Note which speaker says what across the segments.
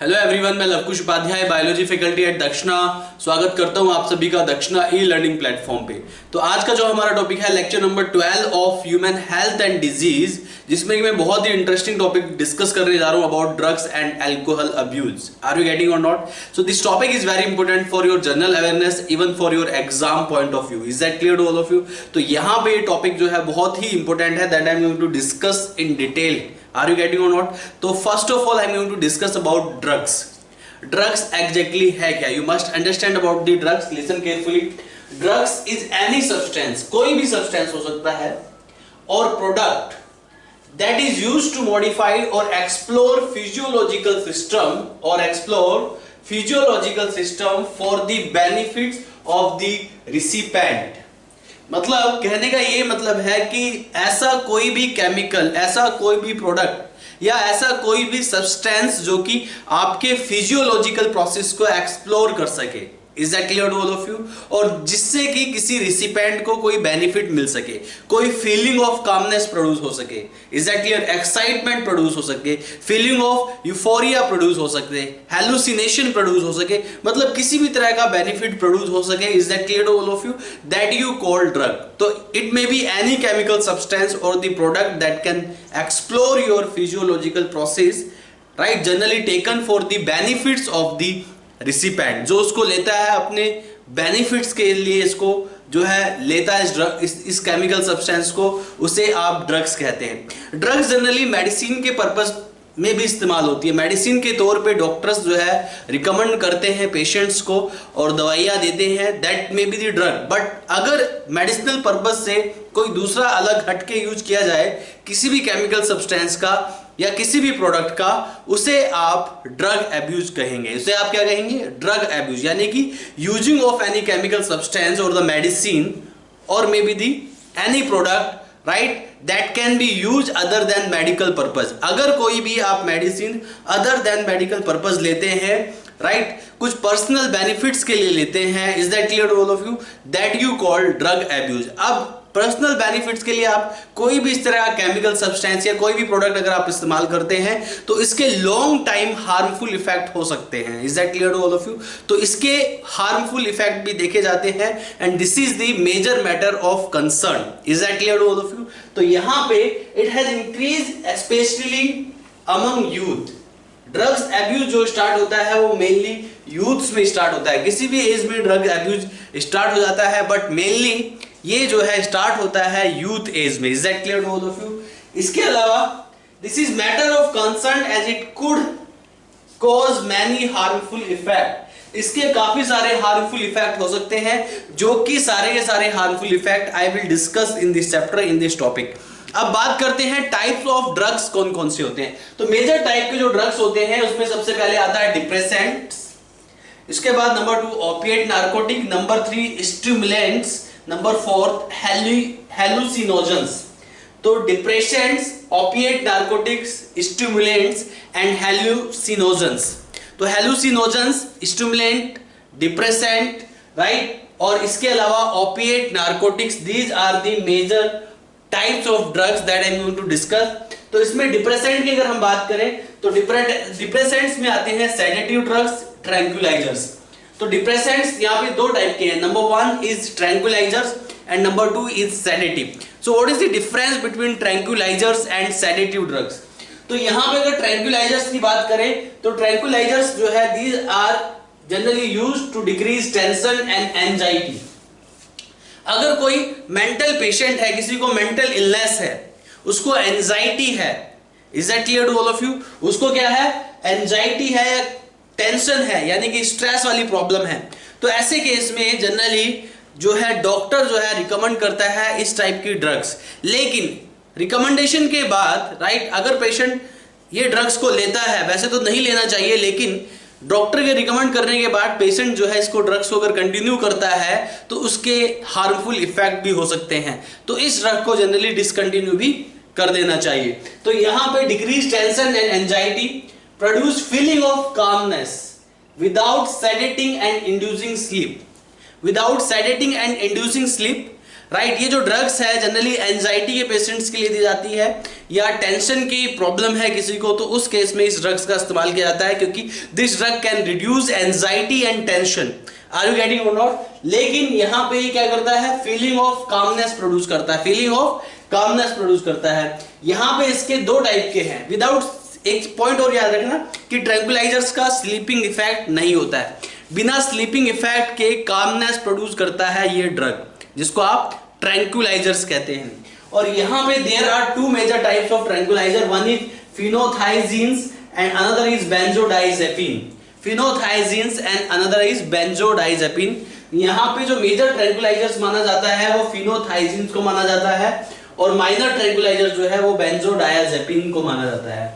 Speaker 1: Hello everyone, मैं Lavkush Upadhyay biology faculty at Dakshina स्वागत करता हूं आप सभी का दक्षिणा ई लर्निंग प्लेटफॉर्म पे। तो आज का जो हमारा टॉपिक है lecture number 12 of human health and disease, जिसमें कि मैं बहुत ही इंटरेस्टिंग टॉपिक डिस्कस करने जा रहा हूं about drugs and alcohol abuse. Are you getting और not? So this topic is very important for your general awareness, even for your exam point of view. Is that clear to all of you? तो यहाँ पे topic जो है बहुत ही important है, that I am going to discuss in detail. Are you getting और not? तो first of all I am going to discuss about drugs. Drugs exactly है क्या? You must understand about the drugs, listen carefully. Drugs is any substance, कोई भी substance हो सकता है, और product that is used to modify और explore physiological system for the benefits of the recipient. मतलब कहने का ये मतलब है कि ऐसा कोई भी केमिकल, ऐसा कोई भी प्रोडक्ट या ऐसा कोई भी सब्सटेंस जो कि आपके फिजियोलॉजिकल प्रोसेस को एक्सप्लोर कर सके। Is that clear to all of you? और जिससे कि किसी रिसिपेंट को कोई बेनिफिट मिल सके, कोई फीलिंग ऑफ कामनेस प्रोड्यूस हो सके। Is that clear? Excitement produce हो सके, फीलिंग ऑफ यूफोरिया प्रोड्यूस हो सकते, हेलुसिनेशन प्रोड्यूस हो सके, मतलब किसी भी तरह का बेनिफिट प्रोड्यूस हो सके। Is that clear to all of you? That you call drug. तो it may be any chemical substance और the product that can explore your physiological process, right, generally taken for the benefits of the recipient. जो उसको लेता है अपने benefits के लिए, इसको जो है लेता है इस केमिकल सब्सटेंस को, उसे आप ड्रग्स कहते हैं। ड्रग्स जनरली मेडिसिन के पर्पस में भी इस्तेमाल होती है। मेडिसिन के तौर पे डॉक्टर्स जो है रिकमेंड करते हैं पेशेंट्स को और दवाइयाँ देते हैं, that may be the drug. But अगर मेडिसिनल पर्पस से कोई दूसरा अलग हटके यूज किया जाए किसी भी केमिकल सब्सटेंस का या किसी भी प्रोडक्ट का, उसे आप ड्रग एब्यूज कहेंगे। उसे आप क्या कहेंगे? ड्रग एब्यूज, यानी कि using of any chemical substance और द मेडिसिन और may be the any product, right, that can be use other than medical purpose. अगर कोई भी आप medicine other than medical purpose लेते हैं, राइट, कुछ पर्सनल बेनिफिट्स के लिए लेते हैं, is that clear to all of you? That you call drug abuse. अब पर्सनल बेनिफिट्स के लिए आप कोई भी इस तरह का केमिकल सब्सटेंस या कोई भी प्रोडक्ट अगर आप इस्तेमाल करते हैं तो इसके लॉन्ग टाइम हार्मफुल इफेक्ट हो सकते हैं। Is that clear to all of you? तो इसके हार्मफुल इफेक्ट भी देखे जाते हैं and this is the major matter of concern. Is that clear to all of you? तो यहां पे it has increase specially among youth. Drugs abuse जो स्टार्ट होता है वो मेनली यूथ्स में स्टार्ट होता है। किसी भी एज में ड्रग एब्यूज स्टार्ट हो जाता है, बट मेनली ये जो है स्टार्ट होता है यूथ एज में। Is that clear to all of you? इसके अलावा this is matter of concern as it could cause many harmful effect. इसके काफी सारे हार्मफुल इफेक्ट हो सकते हैं, जो कि सारे के सारे harmful effect I will discuss in this chapter, in this topic. अब बात करते हैं टाइप्स ऑफ ड्रग्स कौन कौन से होते हैं। तो मेजर टाइप के जो ड्रग्स होते हैं उसमें सबसे पहले आता है डिप्रेसेंट्स, इसके बाद number 2 opiate narcotic, number 3 stimulants, number 4 hallucinogens. तो depressants, opiate narcotics, stimulants and hallucinogens. तो हेलुसिनोजेंस, स्टिमुलेंट, डिप्रेसेंट, राइट, और इसके अलावा opiate narcotics, these are the major types of drugs that I am going to discuss. तो इसमें depressant की अगर हम बात करें तो डिप्रेसेंट्स में आते हैं सेडेटिव ड्रग्स, ट्रैंक्विलाइजर्स। तो डिप्रेसेंट्स यहाँ पे दो टाइप के हैं, number 1 is tranquillisers and number 2 is sedative. So what is the difference between tranquillisers and sedative drugs? तो यहाँ पे अगर ट्रैंक्विलाइजर्स की बात करें तो ट्रैंक्विलाइजर्स जो है these are generally used to decrease tension and anxiety. अगर कोई मेंटल पेशेंट है, किसी को मेंटल इलनेस है, उसको एंजाइटी है, is that clear to all of you? उसको क्या है? एंजाइटी है या टेंशन है, यानी कि स्ट्रेस वाली प्रॉब्लम है। तो ऐसे केस में जनरली जो है डॉक्टर जो है रिकमेंड करता है इस टाइप की ड्रग्स। लेकिन रिकमेंडेशन के बाद, राइट, अगर पेशेंट ये ड्रग्स को लेता है, वैसे तो नहीं लेना चाहिए, लेकिन डॉक्टर के रिकमेंड करने के बाद पेशेंट जो है इसको ड्रग्स को अगर कंटिन्यू करता है तो उसके हार्मफुल इफेक्ट भी हो सकते हैं। तो इस ड्रग को जनरली डिसकंटिन्यू भी कर देना चाहिए। तो यहाँ पे decrease tension and anxiety, produce feeling of calmness without sedating and inducing sleep, right. ये जो ड्रग्स है जनरली एंजाइटी के पेशेंट्स के लिए दी जाती है, या टेंशन की प्रॉब्लम है किसी को, तो उस केस में इस ड्रग्स का इस्तेमाल किया जाता है, क्योंकि this drug can reduce anxiety and tension. Are you getting और नॉट? लेकिन यहां पे क्या करता है, फीलिंग ऑफ कामनेस प्रोड्यूस करता है, फीलिंग ऑफ कामनेस प्रोड्यूस करता है। यहां पे इसके दो टाइप के हैं। विदाउट, एक पॉइंट और याद रखना कि ट्रैंक्विलाइजर्स का स्लीपिंग इफेक्ट नहीं होता है, बिना स्लीपिंग इफेक्ट के कामनेस प्रोड्यूस करता है ये ड्रग, जिसको आप ट्रैंक्विलाइजर्स कहते हैं। और यहां पे there are two major types of tranquilizer, one is phenothiazines and another is benzodiazepine. Phenothiazines and another is benzodiazepine. यहां पे जो मेजर ट्रैंक्विलाइजर्स माना जाता है वो फिनोथाइजीन्स को माना जाता है, और माइनर ट्रैंक्विलाइजर जो है वो बेंजोडाइजेपिन को माना जाता है।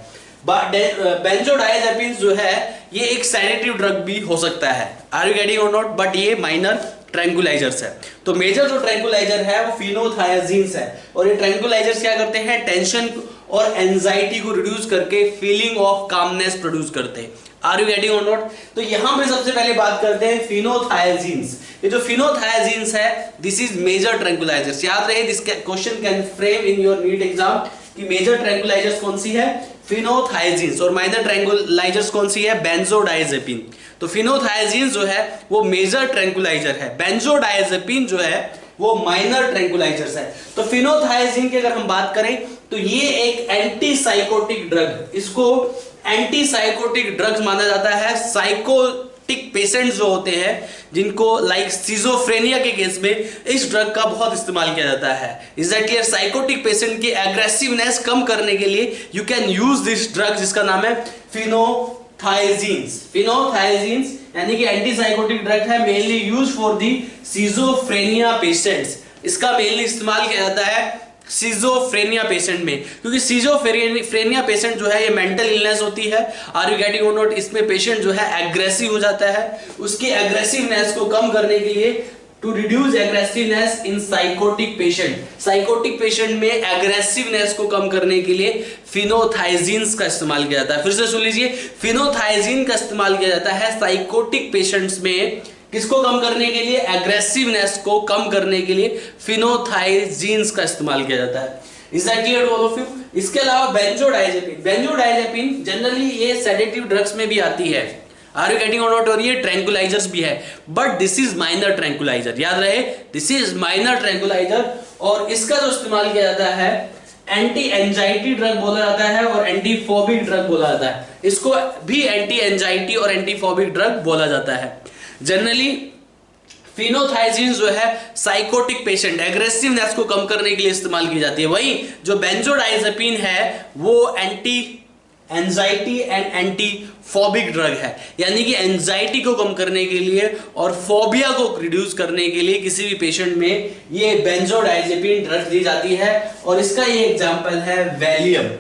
Speaker 1: बेंजोडाइजेपिन जो है ये एक सेडेटिव ड्रग भी हो सकता है। आर यू गेटिंग और नॉट? बट ये माइनर ट्रैंक्विलाइजर्स है। तो मेजर जो ट्रैंक्विलाइजर है वो फिनोथाइजीन्स है, और ये ट्रैंक्विलाइजर्स क्या करते हैं, टेंशन और एंजाइटी को रिड्यूस करके फीलिंग ऑफ कामनेस प्रोड्यूस करते हैं। आर यू गेटिंग और नॉट? तो यहां पे सबसे पहले बात करते हैं फिनोथाइजीन्स। ये जो फिनोथाइजीन्स है दिस इज मेजर ट्रैंक्विलाइजर्स। याद रहे, this question can frame in your NEET exam कि मेजर ट्रैंक्विलाइजर्स कौन सी है, फिनोथाइजीन्स, और माइनर ट्रैंक्विलाइजर्स कौन सी है, बेंजोडाइजेपिन। तो फिनोथाइजीन्स जो है वो मेजर ट्रैंक्विलाइजर है, बेंजोडाइजेपिन जो है वो माइनर ट्रैंक्विलाइजर्स है। तो फिनोथाइजीन की अगर हम बात करें तो ये एक एंटीसाइकोटिक ड्रग, इसको एंटीसाइकोटिक ड्रग्स माना जाता है। साइकोटिक पेशेंट्स जो होते हैं जिनको लाइक सिजोफ्रेनिया के केस में इस ड्रग का बहुत इस्तेमाल किया जाता है। Is that clear? Psychotic patient की एग्रेसिवनेस कम करने के लिए you can use this drug, जिसका नाम है फिनोथाइजीन्स। फिनोथाइजीन्स यानी कि एंटीसाइकोटिक ड्रग है, mainly use for the schizophrenia patients. इसका मेनली इस्तेमाल किया जाता है सिजोफ्रेनिया पेशेंट में, क्योंकि सिजोफ्रेनिया पेशेंट जो है ये मेंटल इलनेस होती है। आर यू गेटिंग और नॉट? इसमें पेशेंट जो है एग्रेसिव हो जाता है, उसकी एग्रेसिवनेस को कम करने के लिए, to reduce aggressiveness in psychotic patient, psychotic patient में एग्रेसिवनेस को कम करने के लिए फिनोथाइजीन्स का इस्तेमाल किया जाता है। फिर से सुन लीजिए, फिनोथाइजीन का इस्तेमाल किया जाता है साइकोटिक पेशेंट्स में, किसको कम करने के लिए, एग्रेसिवनेस को कम करने के लिए फिनोथाइजीन्स का इस्तेमाल किया जाता है। Is that clear to all of you? इसके अलावा बेंजोडाइजेपिन, बेंजोडाइजेपिन जनरली ये सेडेटिव ड्रग्स में भी आती है। आर यू गेटिंग और नॉट? और ये ट्रैंक्विलाइजर्स भी है, but this is minor tranquilliser. याद रहे, दिस इज माइनर ट्रैंक्विलाइजर, और इसका जो इस्तेमाल किया जाता है एंटी एंजाइटी ड्रग बोला जाता है और एंटीफोबिक ड्रग बोला जाता है। इसको भी एंटी एंजाइटी और एंटीफोबिक ड्रग बोला जाता है। जनरली फिनोथाइजीन जो है साइकोटिक पेशेंट एग्रेसिवनेस को कम करने के लिए इस्तेमाल की जाती है। वहीं जो बेंजोडाइजेपिन है वो एंटी एंजाइटी एंड एंटीफोबिक ड्रग है, यानी कि एंजाइटी को कम करने के लिए और फोबिया को रिड्यूस करने के लिए किसी भी पेशेंट में ये बेंजोडाइजेपिन ड्रग दी जाती है। और इसका ये एग्जांपल है Valium.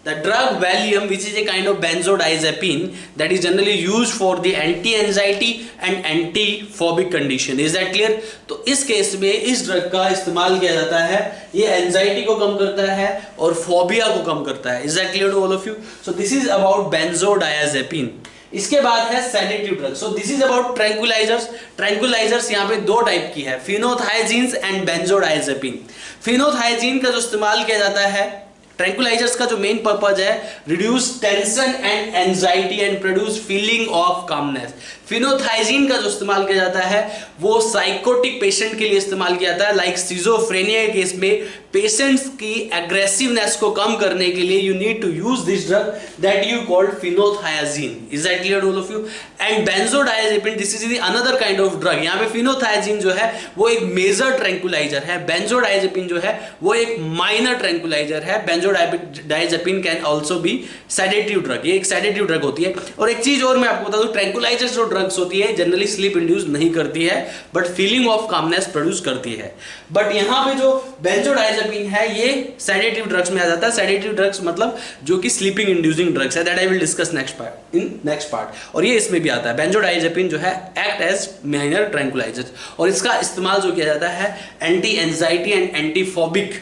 Speaker 1: The drug Valium, which is a kind of benzodiazepine that is generally used for the anti-anxiety and anti-phobic condition. Is that clear? तो इस केस में इस ड्रग का इस्तेमाल किया जाता है, ये एंजाइटी को कम करता है और फोबिया को कम करता है। Is that clear to all of you? So this is about benzodiazepine. इसके बाद है sedative drug. So this is about tranquillisers. Tranquillisers यहाँ पे दो टाइप की है, फिनोथाइजीन्स एंड बेंजोडाइजेपिन। फिनोथाइजीन का जो इस्तेमाल किया जाता है, ट्रैंक्विलाइजर्स का जो मेन पर्पज है, reduce tension and anxiety and produce feeling of calmness. Phenothiazine का जो इस्तेमाल किया जाता है वो साइकोटिक पेशेंट के लिए इस्तेमाल किया जाता है, लाइक सिजोफ्रेनिया के केस में पेशेंट्स की एग्रेसिवनेस को कम करने के लिए you need to use this drug that you called phenothiazine. Is that clear all of you? And benzodiazepine, this is the another kind of drug. यहाँ पे फिनोथाइजीन जो है वो एक मेजर ट्रैंक्विलाइजर है, बेंजोडाइजेपिन जो है वो एक माइनर ट्रैंक्विलाइजर है। Benzodiazepine can also be sedative drug, ये एक सेडेटिव ड्रग होती है। और एक चीज और मैं आपको बता दूं, ट्रैंक्विलाइजर जो ड्रग्स होती है जनरली स्लीप इंड्यूस नहीं करती है but feeling of calmness produce करती है। बट यहाँ पे जो बेंजोडाइजेपिन है ये सेडेटिव ड्रग्स में आ जाता है। सेडेटिव ड्रग्स मतलब जो कि स्लीपिंग इंड्यूसिंग ड्रग्स है, that I will discuss next part. और ये इसमें भी आता है। बेंजोडाइजेपिन जो है एक्ट एज माइनर ट्रैंक्विलाइजर, और इसका इस्तेमाल जो किया जाता है anti anxiety and antiphobic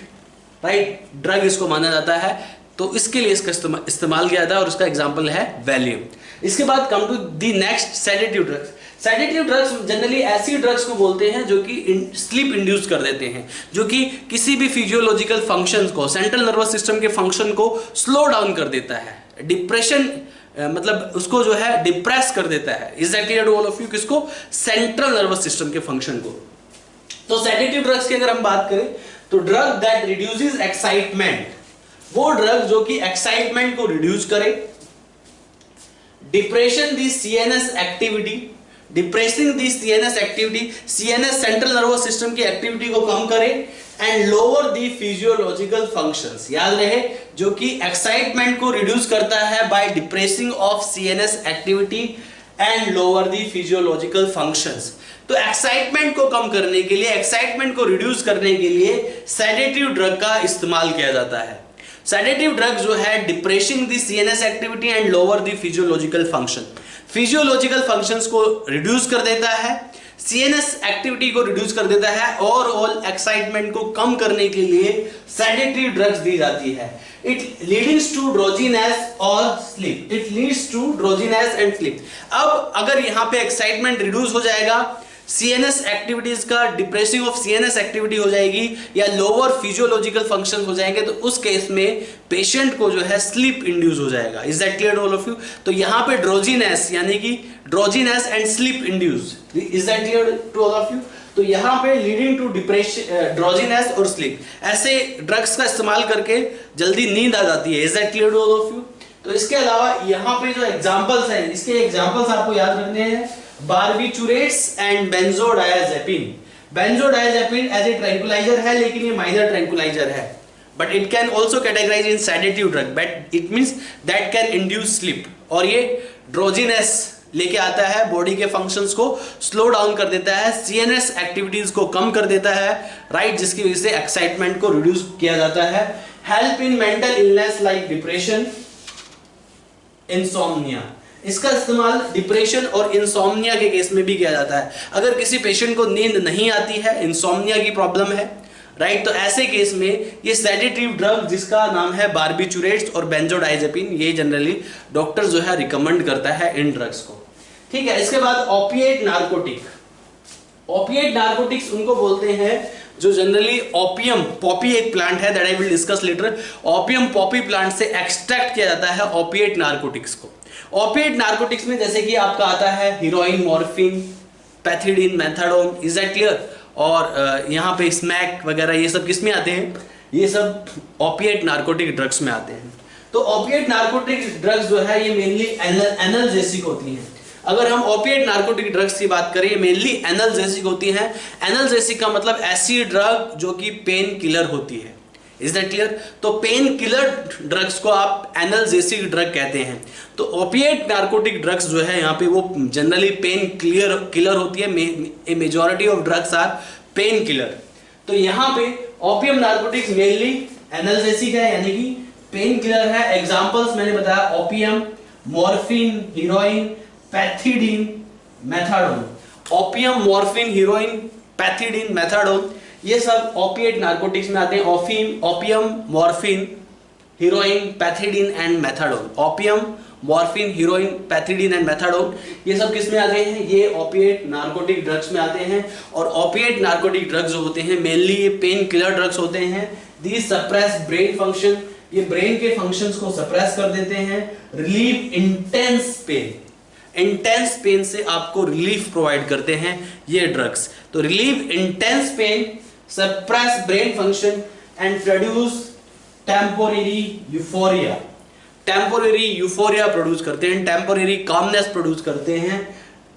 Speaker 1: right drug इसको माना जाता है, तो इसके लिए इसका इस्तेमाल किया जाता है और उसका एग्जाम्पल है वैलियम। इसके बाद come to the next sedative drugs. Sedative drugs generally ऐसी ड्रग्स को बोलते हैं जो कि स्लीप इंड्यूस कर देते हैं, जो कि किसी भी फिजियोलॉजिकल फंक्शंस को, सेंट्रल नर्वस सिस्टम के फंक्शन को स्लो डाउन कर देता है, डिप्रेशन मतलब उसको जो है डिप्रेस कर देता है। Is that clear to all of you? किसको? सेंट्रल नर्वस सिस्टम के फंक्शन को। तो सेडेटिव ड्रग्स की अगर हम बात करें तो ड्रग दैट रिड्यूसेस एक्साइटमेंट, वो ड्रग जो कि एक्साइटमेंट को रिड्यूस करे, depression the CNS activity, depressing the CNS activity, CNS central nervous system की एक्टिविटी को कम करे, and lower the physiological functions. याद रहे, जो कि एक्साइटमेंट को रिड्यूस करता है by depressing of CNS activity and lower the physiological functions. तो एक्साइटमेंट को कम करने के लिए, एक्साइटमेंट को रिड्यूस करने के लिए सेडेटिव ड्रग का इस्तेमाल किया जाता है। सेडेटिव ड्रग जो है depressing the CNS activity and lower the physiological function, physiological functions को रिड्यूस कर देता है, सीएनएस एक्टिविटी को रिड्यूस कर देता है, ओवरऑल एक्साइटमेंट को कम करने के लिए सेडेटिव ड्रग्स दी जाती है। इट लीड्स टू ड्रोजीनेस और sleep, it leads to drowsiness and sleep. अब अगर यहां पे एक्साइटमेंट रिड्यूस हो जाएगा, सीएनएस एक्टिविटीज का डिप्रेसिंग ऑफ सीएनएस एक्टिविटी हो जाएगी या लोअर फिजियोलॉजिकल फंक्शंस हो जाएंगे, तो उस केस में पेशेंट को जो है स्लीप इंड्यूस हो जाएगा। Is that clear to all of you? तो यहां पे ड्रोजीनेस यानी कि drowsiness and sleep induce, is that clear to all of you? तो यहां पे लीडिंग टू डिप्रेशन, ड्रोजीनेस और स्लीप, ऐसे ड्रग्स का इस्तेमाल करके जल्दी नींद आ जाती है। Is that clear to all of you? तो इसके अलावा यहाँ पे जो एग्जांपल्स हैं, इसके एग्जांपल्स आपको याद रखने हैं, barbiturates and benzodiazepine. Benzodiazepine as a tranquilizer है, लेकिन ये माइनर ट्रैंकुलाइजर है, but it can also categorize in sedative drug, but it means that can induce sleep. और ये ड्रोजीनेस लेके आता है, बॉडी के फंक्शंस को स्लो डाउन कर देता है, सीएनएस एक्टिविटीज को कम कर देता है, राइट, जिसकी वजह से एक्साइटमेंट को रिड्यूस किया जाता है। Help in mental illness like depression, insomnia. इसका इस्तेमाल डिप्रेशन और इंसोम्निया के केस में भी किया जाता है। अगर किसी पेशेंट को नींद नहीं आती है, इंसोम्निया की प्रॉब्लम है, राइट, तो ऐसे केस में ये सेडेटिव ड्रग जिसका नाम है बार्बिचुरेट्स और बेंजोडाइजेपिन, ये जनरली डॉक्टर जो है रिकमेंड करता है इन ड्रग्स को। ठीक है, इसके बाद ओपिएट नार्कोटिक। ओपिएट नार्कोटिक्स उनको बोलते हैं जो जनरली ओपियम, पॉपी एक प्लांट है, that I will discuss later, opium Poppy plant से एक्सट्रैक्ट किया जाता है ओपिएट नार्कोटिक्स को। ओपिएट नार्कोटिक्स में जैसे कि आपका आता है heroine, morphine, pethidine, methadone, is that clear? और यहाँ पे स्मैक वगैरह ये सब किस में आते हैं? ये सब ओपिएट नार्कोटिक ड्रग्स में आते हैं। तो ओपिएट नार्कोटिक ड्रग्स जो है ये मेनली एनाल्जेसिक होती हैं। अगर हम ओपिएट नार्कोटिक ड्रग्स की बात करें, मेनली एनाल्जेसिक होती हैं। एनाल्जेसिक का मतलब ऐसी ड्रग जो कि पेन किलर होती है। Is that clear? तो पेन किलर ड्रग्स को आप एनाल्जेसिक ड्रग कहते हैं। तो ओपिएट नार्कोटिक ड्रग्स जो है यहाँ पे वो जनरली पेन किलर होती है। A majority of drugs are pain killer. तो यहाँ पे ओपियम नार्कोटिक्स मेनली एनाल्जेसिक है, यानी कि पेन किलर है। एग्जांपल्स मैंने बताया, opium, morphine, heroin, pethidine, methadone. Opium, morphine, heroin, pethidine, methadone, ये सब ओपिएट नार्कोटिक्स में आते हैं। Opium, morphine, heroin, pethidine and methadone. Opium, morphine, heroin, pethidine and methadone, ये सब किस में आते हैं? ये ओपिएट नार्कोटिक ड्रग्स में आते हैं। और ओपिएट नार्कोटिक ड्रग्स जो होते हैं मेनली ये पेन किलर ड्रग्स होते हैं। दीज सप्रेस ब्रेन फंक्शन, ये ब्रेन के फंक्शंस को सप्रेस कर देते हैं। Relieve intense pen, intense pen से आपको रिलीफ प्रोवाइड करते हैं ये ड्रग्स। तो relieve intense pen, suppress brain function and produce temporary euphoria. Temporary euphoria produce करते हैं, टेम्पोरेरी कामनेस प्रोड्यूस करते हैं,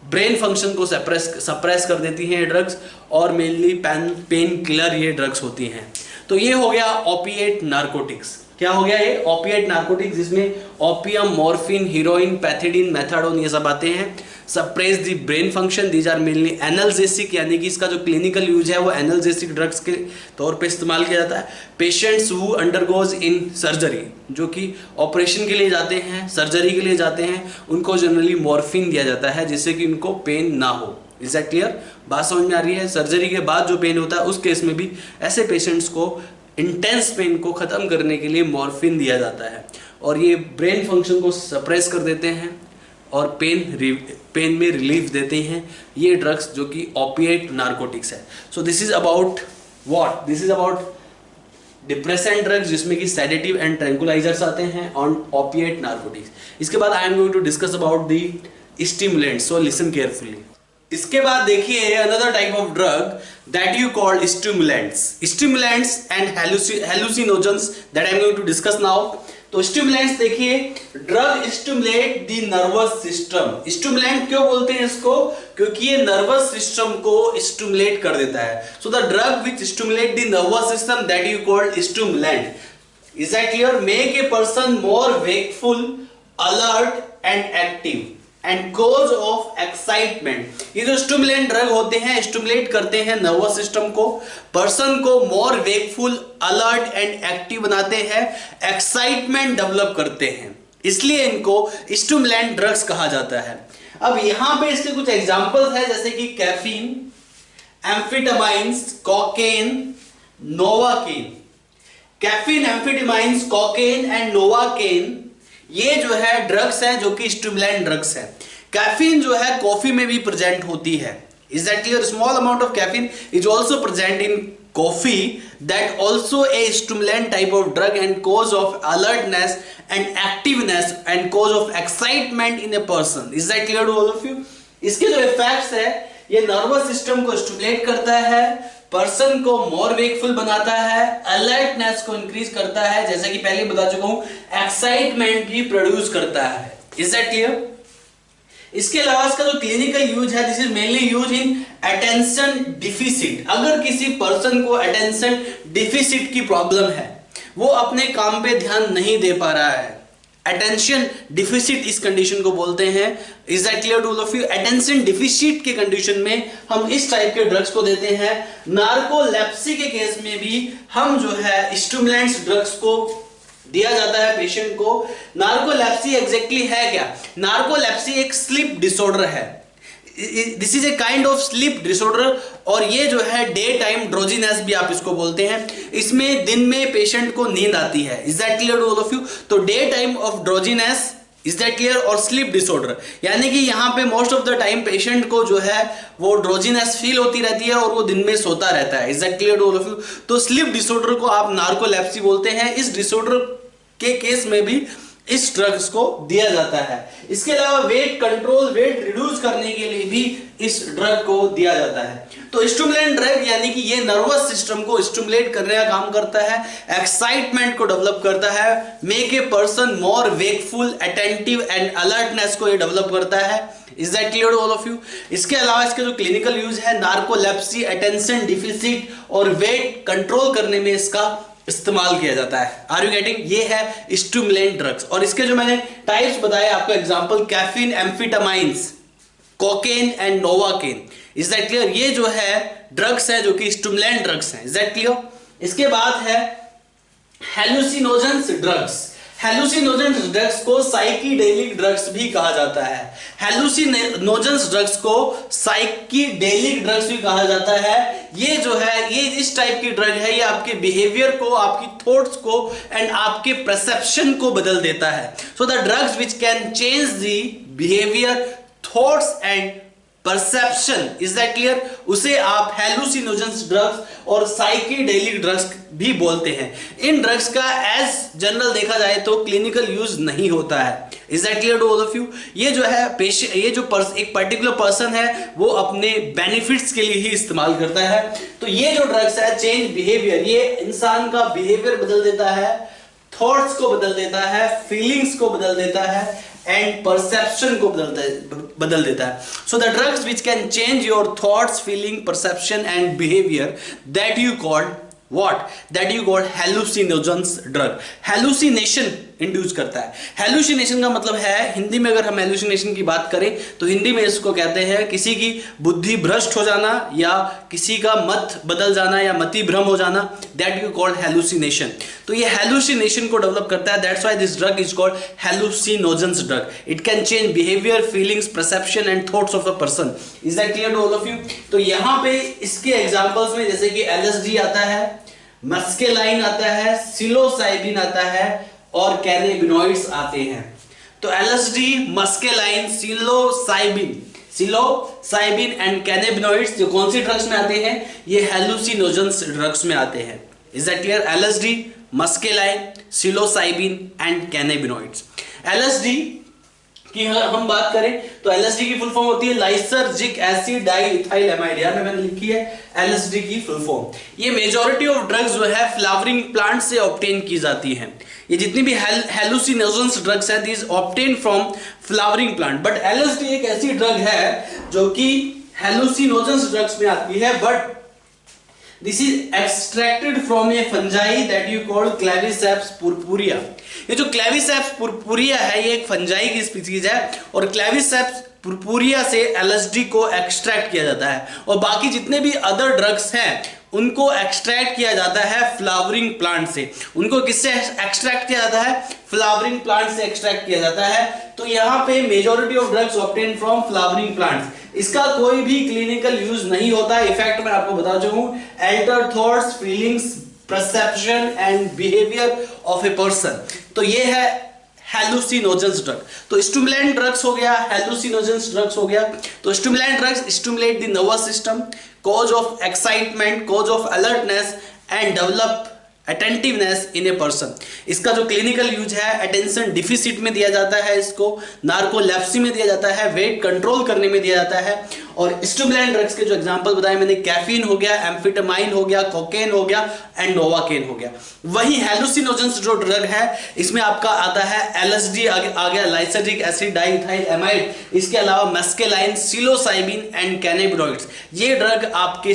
Speaker 1: ब्रेन फंक्शन को सप्रेस कर देती हैं ये ड्रग्स, और मेनली पेन किलर ये ड्रग्स होती हैं। तो ये हो गया ओपिएट नार्कोटिक्स। क्या हो गया ये? ओपिएट नार्कोटिक्स, जिसमें opium, morphine, heroin, pethidine, methadone ये सब आते हैं। Suppress the brain function, these are mainly analgesic, यानी कि इसका जो क्लिनिकल यूज है वो एनाल्जेसिक ड्रग्स के तौर पे इस्तेमाल किया जाता है। Patients who undergoes in surgery, जो कि ऑपरेशन के लिए जाते हैं, सर्जरी के लिए जाते हैं, उनको जनरली मॉर्फिन दिया जाता है जिससे कि उनको पेन ना हो। Is that clear? बात समझ में आ रही है? सर्जरी के बाद जो पेन होता है उस केस में भी ऐसे पेशेंट्स को इंटेंस पेन को खत्म करने के लिए मॉर्फिन दिया जाता है, और ये ब्रेन फंक्शन को सप्रेस कर देते हैं और पेन में रिलीफ देते हैं। ये ड्रग्स जो कि ओपिएट नार्कोटिक्स है। सो this is about what, this is about depressant drugs जिसमें कि सेडेटिव एंड ट्रैंकुलाइजर्स आते हैं, ऑन ओपिएट नार्कोटिक्स। इसके बाद I am going to discuss about the stimulants, so listen carefully. इसके बाद देखिए another type of drug that you call stimulants and hallucinogens that I am going to discuss now। तो stimulants देखिए, drug stimulate the nervous system. Stimulant क्यों बोलते हैं इसको? क्योंकि ये नर्वस सिस्टम को स्टिमुलेट कर देता है। So the drug which stimulate the nervous system that you called stimulant. Is that clear? Make a person more wakeful, alert and active and cause of excitement. ये जो स्टिमुलेंट ड्रग होते हैं stimulate करते हैं nervous system को, person को मोर wakeful, alert and active बनाते हैं, एक्साइटमेंट डेवलप करते हैं, इसलिए इनको स्टिमुलेंट ड्रग्स कहा जाता है। अब यहां पे इसके कुछ एग्जांपल्स हैं जैसे कि caffeine, amphetamines, cocaine, novocaine. Caffeine, amphetamines, cocaine and novocaine ये जो है ड्रग्स है जो कि स्टिमुलेंट ड्रग्स है। कैफीन जो है कॉफी में भी प्रेजेंट होती है। Is that clear? Small amount of caffeine is also present in coffee, that also a stimulant type of drug and cause of alertness and activeness and cause of excitement in a person. Is that clear to all of you? इसके जो effects है ये nervous system को stimulate करता है, person को मोर wakeful बनाता है, अलर्टनेस को इंक्रीज करता है, जैसे कि पहले बता चुका हूं, एक्साइटमेंट भी प्रोड्यूस करता है। Is that clear? इसके अलावा इसका जो क्लिनिकल यूज है, this is mainly use in attention deficit. अगर किसी पर्सन को अटेंशन डिफिसिट की प्रॉब्लम है, वो अपने काम पे ध्यान नहीं दे पा रहा है, अटेंशन डिफिसिट इस कंडीशन को बोलते हैं। Is that clear to all of you? Attention deficit के कंडीशन में हम इस टाइप के ड्रग्स को देते हैं। नार्कोलेप्सी के केस में भी हम जो है स्टिमुलेंट्स ड्रग्स को दिया जाता है पेशेंट को। नार्कोलेप्सी एग्जैक्टली है क्या? नार्कोलेप्सी एक स्लीप डिसऑर्डर है। This is a kind of sleep disorder, और ये जो है डे टाइम ड्रोजीनेस भी आप इसको बोलते हैं। इसमें दिन में पेशेंट को नींद आती है। Is that clear to all of you? तो day time of drowsiness, is that clear? और स्लीप डिसऑर्डर, यानी कि यहाँ पे most of the time patient को जो है वो ड्रोजीनेस फील होती रहती है और वो दिन में सोता रहता है। Is that clear to all of you? तो स्लीप डिसऑर्डर को आप नार्कोलेप्सी बोलते हैं। इस डिसऑर्डर के केस में भी इस ड्रग्स को दिया जाता है। इसके अलावा वेट कंट्रोल, वेट रिड्यूस करने के लिए भी इस ड्रग को दिया जाता है। तो स्टिमुलेंट ड्रग यानी कि ये नर्वस सिस्टम को स्टिमुलेट करने का काम करता है, एक्साइटमेंट को डेवलप करता है, make a person more wakeful, attentive and alertness को ये डेवलप करता है। Is that clear to all of you? इसके अलावा इसके जो क्लिनिकल यूज है, नार्कोलेप्सी, अटेंशन डिफिसिट और वेट कंट्रोल करने में इसका इस्तेमाल किया जाता है। Are you getting? ये है स्टिमुलेंट ड्रग्स। और इसके जो मैंने टाइप्स बताए आपको example, caffeine, amphetamines, cocaine and novocaine. Is that clear? ये जो है ड्रग्स है जो कि स्टिमुलेंट ड्रग्स हैं। Is that clear? इसके बाद है हेलुसिनोजेंस ड्रग्स। हेलुसिनोजेंस ड्रग्स को साइकीडेलिक ड्रग्स भी कहा जाता है। हेलुसिनोजेंस ड्रग्स को साइकीडेलिक ड्रग्स भी कहा जाता है। ये जो है ये इस टाइप की ड्रग है, ये आपके बिहेवियर को, आपकी थॉट्स को एंड आपके परसेप्शन को बदल देता है। So the drugs which can change the behaviour, thoughts and perception, is that clear? उसे आप हेलुसिनोजेंस ड्रग्स और साइकीडेलिक ड्रग्स भी बोलते हैं। इन ड्रग्स का एज जनरल देखा जाए तो क्लिनिकल यूज नहीं होता है। Is that clear to all of you? ये जो है ये जो एक पर्टिकुलर पर्सन है वो अपने बेनिफिट्स के लिए ही इस्तेमाल करता है। तो ये जो ड्रग्स है चेंज बिहेवियर, ये इंसान का बिहेवियर बदल देता है, थॉट्स को बदल देता है, फीलिंग्स को बदल देता है एंड परसेप्शन को बदल देता है। So the drugs which can change your thoughts, feeling, perception and behaviour, that you called what? That you call hallucinogens drug. Hallucination induce करता है। हेलुसिनेशन का मतलब है, हिंदी में अगर हम हेलुसिनेशन की बात करें तो हिंदी में इसको कहते हैं किसी की बुद्धि भ्रष्ट हो जाना या किसी का मत बदल जाना या मति भ्रम हो जाना, दैट यू कॉल्ड हेलुसिनेशन। तो ये हेलुसिनेशन को डेवलप करता है, that's why this drug is called hallucinogens drug. It can change behaviour, feelings, perception and thoughts of a person. Is that clear to all of you? तो यहाँ पे इसके examples में जैसे कि LSD आता है, मस्केलाइन आता है, सिलोसाइबिन आता है और कैनेबिनॉइड्स आते हैं। तो LSD, mescaline, psilocybin and cannabinoids जो कौन सी ड्रग्स में आते हैं, ये हेलुसिनोजेंस ड्रग्स में आते हैं। Is that clear? LSD, mescaline, psilocybin and cannabinoids. LSD की अगर हम बात करें तो LSD की फुल फॉर्म होती है लाइसर्जिक एसिड डाइइथाइल एमाइड। यार मैंने लिखी है LSD की फुल फॉर्म। ये मेजॉरिटी ऑफ ड्रग्स जो है फ्लावरिंग प्लांट से ऑब्टेन की जाती हैं। ये जितनी भी हेलुसिनोजेंस ड्रग्स हैं these obtain from flowering plant. But LSD एक ऐसी ड्रग है जो कि हेलुसिनोजेंस ड्रग्स में आती है, but this is extracted from a fungi that you call Claviceps purpurea। ये जो Claviceps purpurea है ये एक फंजाई की स्पीसीज है और Claviceps purpurea से LSD को एक्सट्रैक्ट किया जाता है और बाकी जितने भी अदर ड्रग्स हैं उनको एक्सट्रैक्ट किया जाता है फ्लावरिंग प्लांट से। उनको किससे एक्सट्रैक्ट किया जाता है? फ्लावरिंग प्लांट से एक्सट्रैक्ट किया जाता है। तो यहाँ पे majority of drugs obtain from flowering plants. इसका कोई भी क्लिनिकल यूज नहीं होता। इफेक्ट मैं आपको बता चुका हूं, alter thoughts, feelings, perception and behaviour of a person. तो ये है हेलुसिनोजेंस ड्रग। तो स्टिमुलेंट ड्रग्स हो गया, हेलुसिनोजेंस ड्रग्स हो गया। तो stimulant drugs stimulate the nervous system, cause of excitement, cause of alertness and develop attentiveness in a person. इसका जो क्लिनिकल यूज है अटेंशन डिफिसिट में दिया जाता है, इसको नार्कोलेप्सी में दिया जाता है, वेट कंट्रोल करने में दिया जाता है। और स्टिमुलेंट ड्रग्स के जो एग्जांपल बताए मैंने, कैफीन हो गया, एम्फेटामाइन हो गया, कोकेन हो गया एंड नोवाकेन हो गया। वही हेलुसिनोजेंस जो ड्रग है इसमें आपका आता है LSD आ गया, लाइसर्जिक एसिड डाइइथाइल एमाइड। इसके अलावा मस्केलाइन, सिलोसाइबिन एंड कैनाबिनॉइड्स। ये ड्रग आपके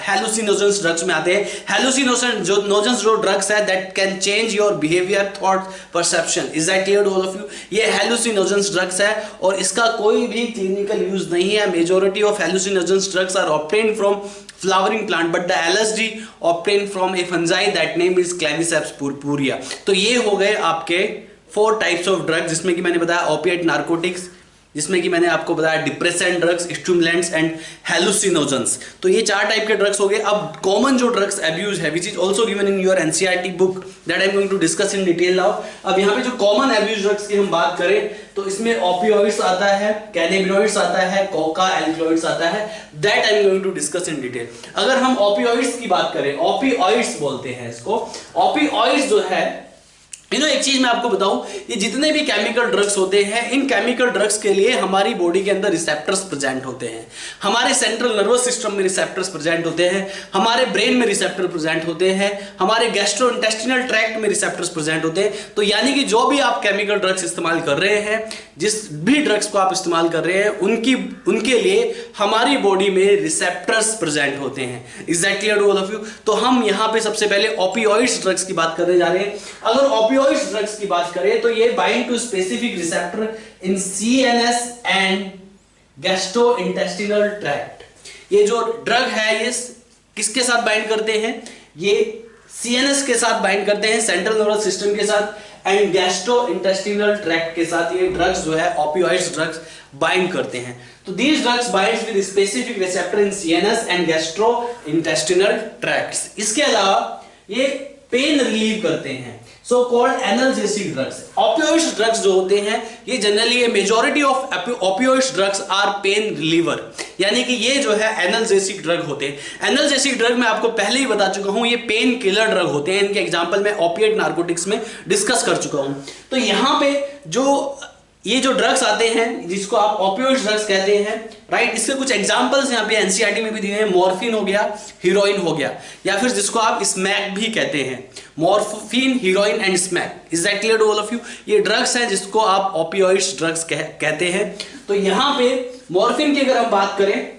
Speaker 1: हेलुसिनोजेंस ड्रग्स में आते हैं। हेलुसिनोजेंस जो ड्रग्स है that can change your behaviour, thought, perception. Is that clear to all of you? ये हेलुसिनोजेंस ड्रग्स है और इसका कोई भी क्लिनिकल यूज नहीं है। Majority of hallucinogens drugs are obtained from flowering plant, but the LSD obtained from a fungi that name is Claviceps purpurea। तो ये हो गए आपके 4 types of drugs, जिसमें कि मैंने बताया opiate narcotics, जिसमें कि मैंने आपको बताया depressant drugs, stimulants and hallucinogens. तो ये 4 टाइप के ड्रग्स हो गए। अब कॉमन जो ड्रग्स अब्यूज है which is also given in your NCERT book that I am going to discuss in detail now. अब यहाँ पे जो कॉमन अब्यूज ड्रग्स की हम बात करें तो इसमें ओपियोइड्स आता है, कैनाबिनॉइड्स आता है, कोका एल्कलॉइड्स आता है, that I am going to discuss in detail. अगर हम ओपियोइड्स की बात करें, ओपियोइड्स बोलते हैं इसको। ओपियोइड्स जो है एक चीज मैं आपको बताऊं, ये जितने भी केमिकल ड्रग्स होते हैं इन केमिकल ड्रग्स के लिए हमारी बॉडी के अंदर रिसेप्टर्स प्रेजेंट होते हैं। हमारे सेंट्रल नर्वस सिस्टम में रिसेप्टर्स प्रेजेंट होते हैं, हमारे ब्रेन में रिसेप्टर प्रेजेंट होते हैं, हमारे गैस्ट्रोइंटेस्टिनल ट्रैक्ट में रिसेप्टर्स प्रेजेंट होते हैं। तो यानी कि जो भी आप केमिकल ड्रग्स इस्तेमाल कर रहे हैं, जिस भी ड्रग्स को आप इस्तेमाल कर रहे हैं उनके लिए हमारी बॉडी में रिसेप्टर्स प्रेजेंट होते हैं। Is that clear to all of you? तो हम यहां पे सबसे पहले ओपियोइड्स ड्रग्स की बात करने जा रहे हैं। अगर ओपियोइड्स ड्रग्स की बात करें तो ये bind to specific receptor in CNS and gastrointestinal tract. ये जो ड्रग है ये किसके साथ बाइंड करते हैं? ये CNS के साथ बाइंड करते हैं, सेंट्रल नर्वस सिस्टम के साथ, एंड गैस्ट्रोइंटेस्टिनल ट्रैक्ट के साथ ये ड्रग्स जो है ओपियोइड्स ड्रग्स बाइंड करते हैं। तो these drugs binds with specific receptor in CNS and gastrointestinal tracts. इसके अलावा ये पेन रिलीव करते हैं, so called analgesic drugs. Opioids drugs जो होते हैं ये generally majority of opioids drugs are pain reliever, यानी कि ये जो है एनाल्जेसिक ड्रग होते हैं। एनाल्जेसिक ड्रग मैं आपको पहले ही बता चुका हूं, ये पेन किलर ड्रग होते हैं। इनके एग्जांपल मैं ओपिएट नार्कोटिक्स में डिस्कस कर चुका हूं। तो यहां पे ये जो ड्रग्स आते हैं जिसको आप ओपियोइड्स ड्रग्स कहते हैं, राइट, इसके कुछ एग्जांपल्स यहाँ पे एनसीईआरटी में भी दिए हैं। मॉर्फिन हो गया, हीरोइन हो गया, या फिर जिसको आप स्मैक भी कहते हैं, morphine, heroin and smack. Is that clear to all of you? ये ड्रग्स हैं जिसको आप ओपियोइड्स ड्रग्स कहते हैं। तो यहाँ पे मॉर्फिन की अगर हम बात करें,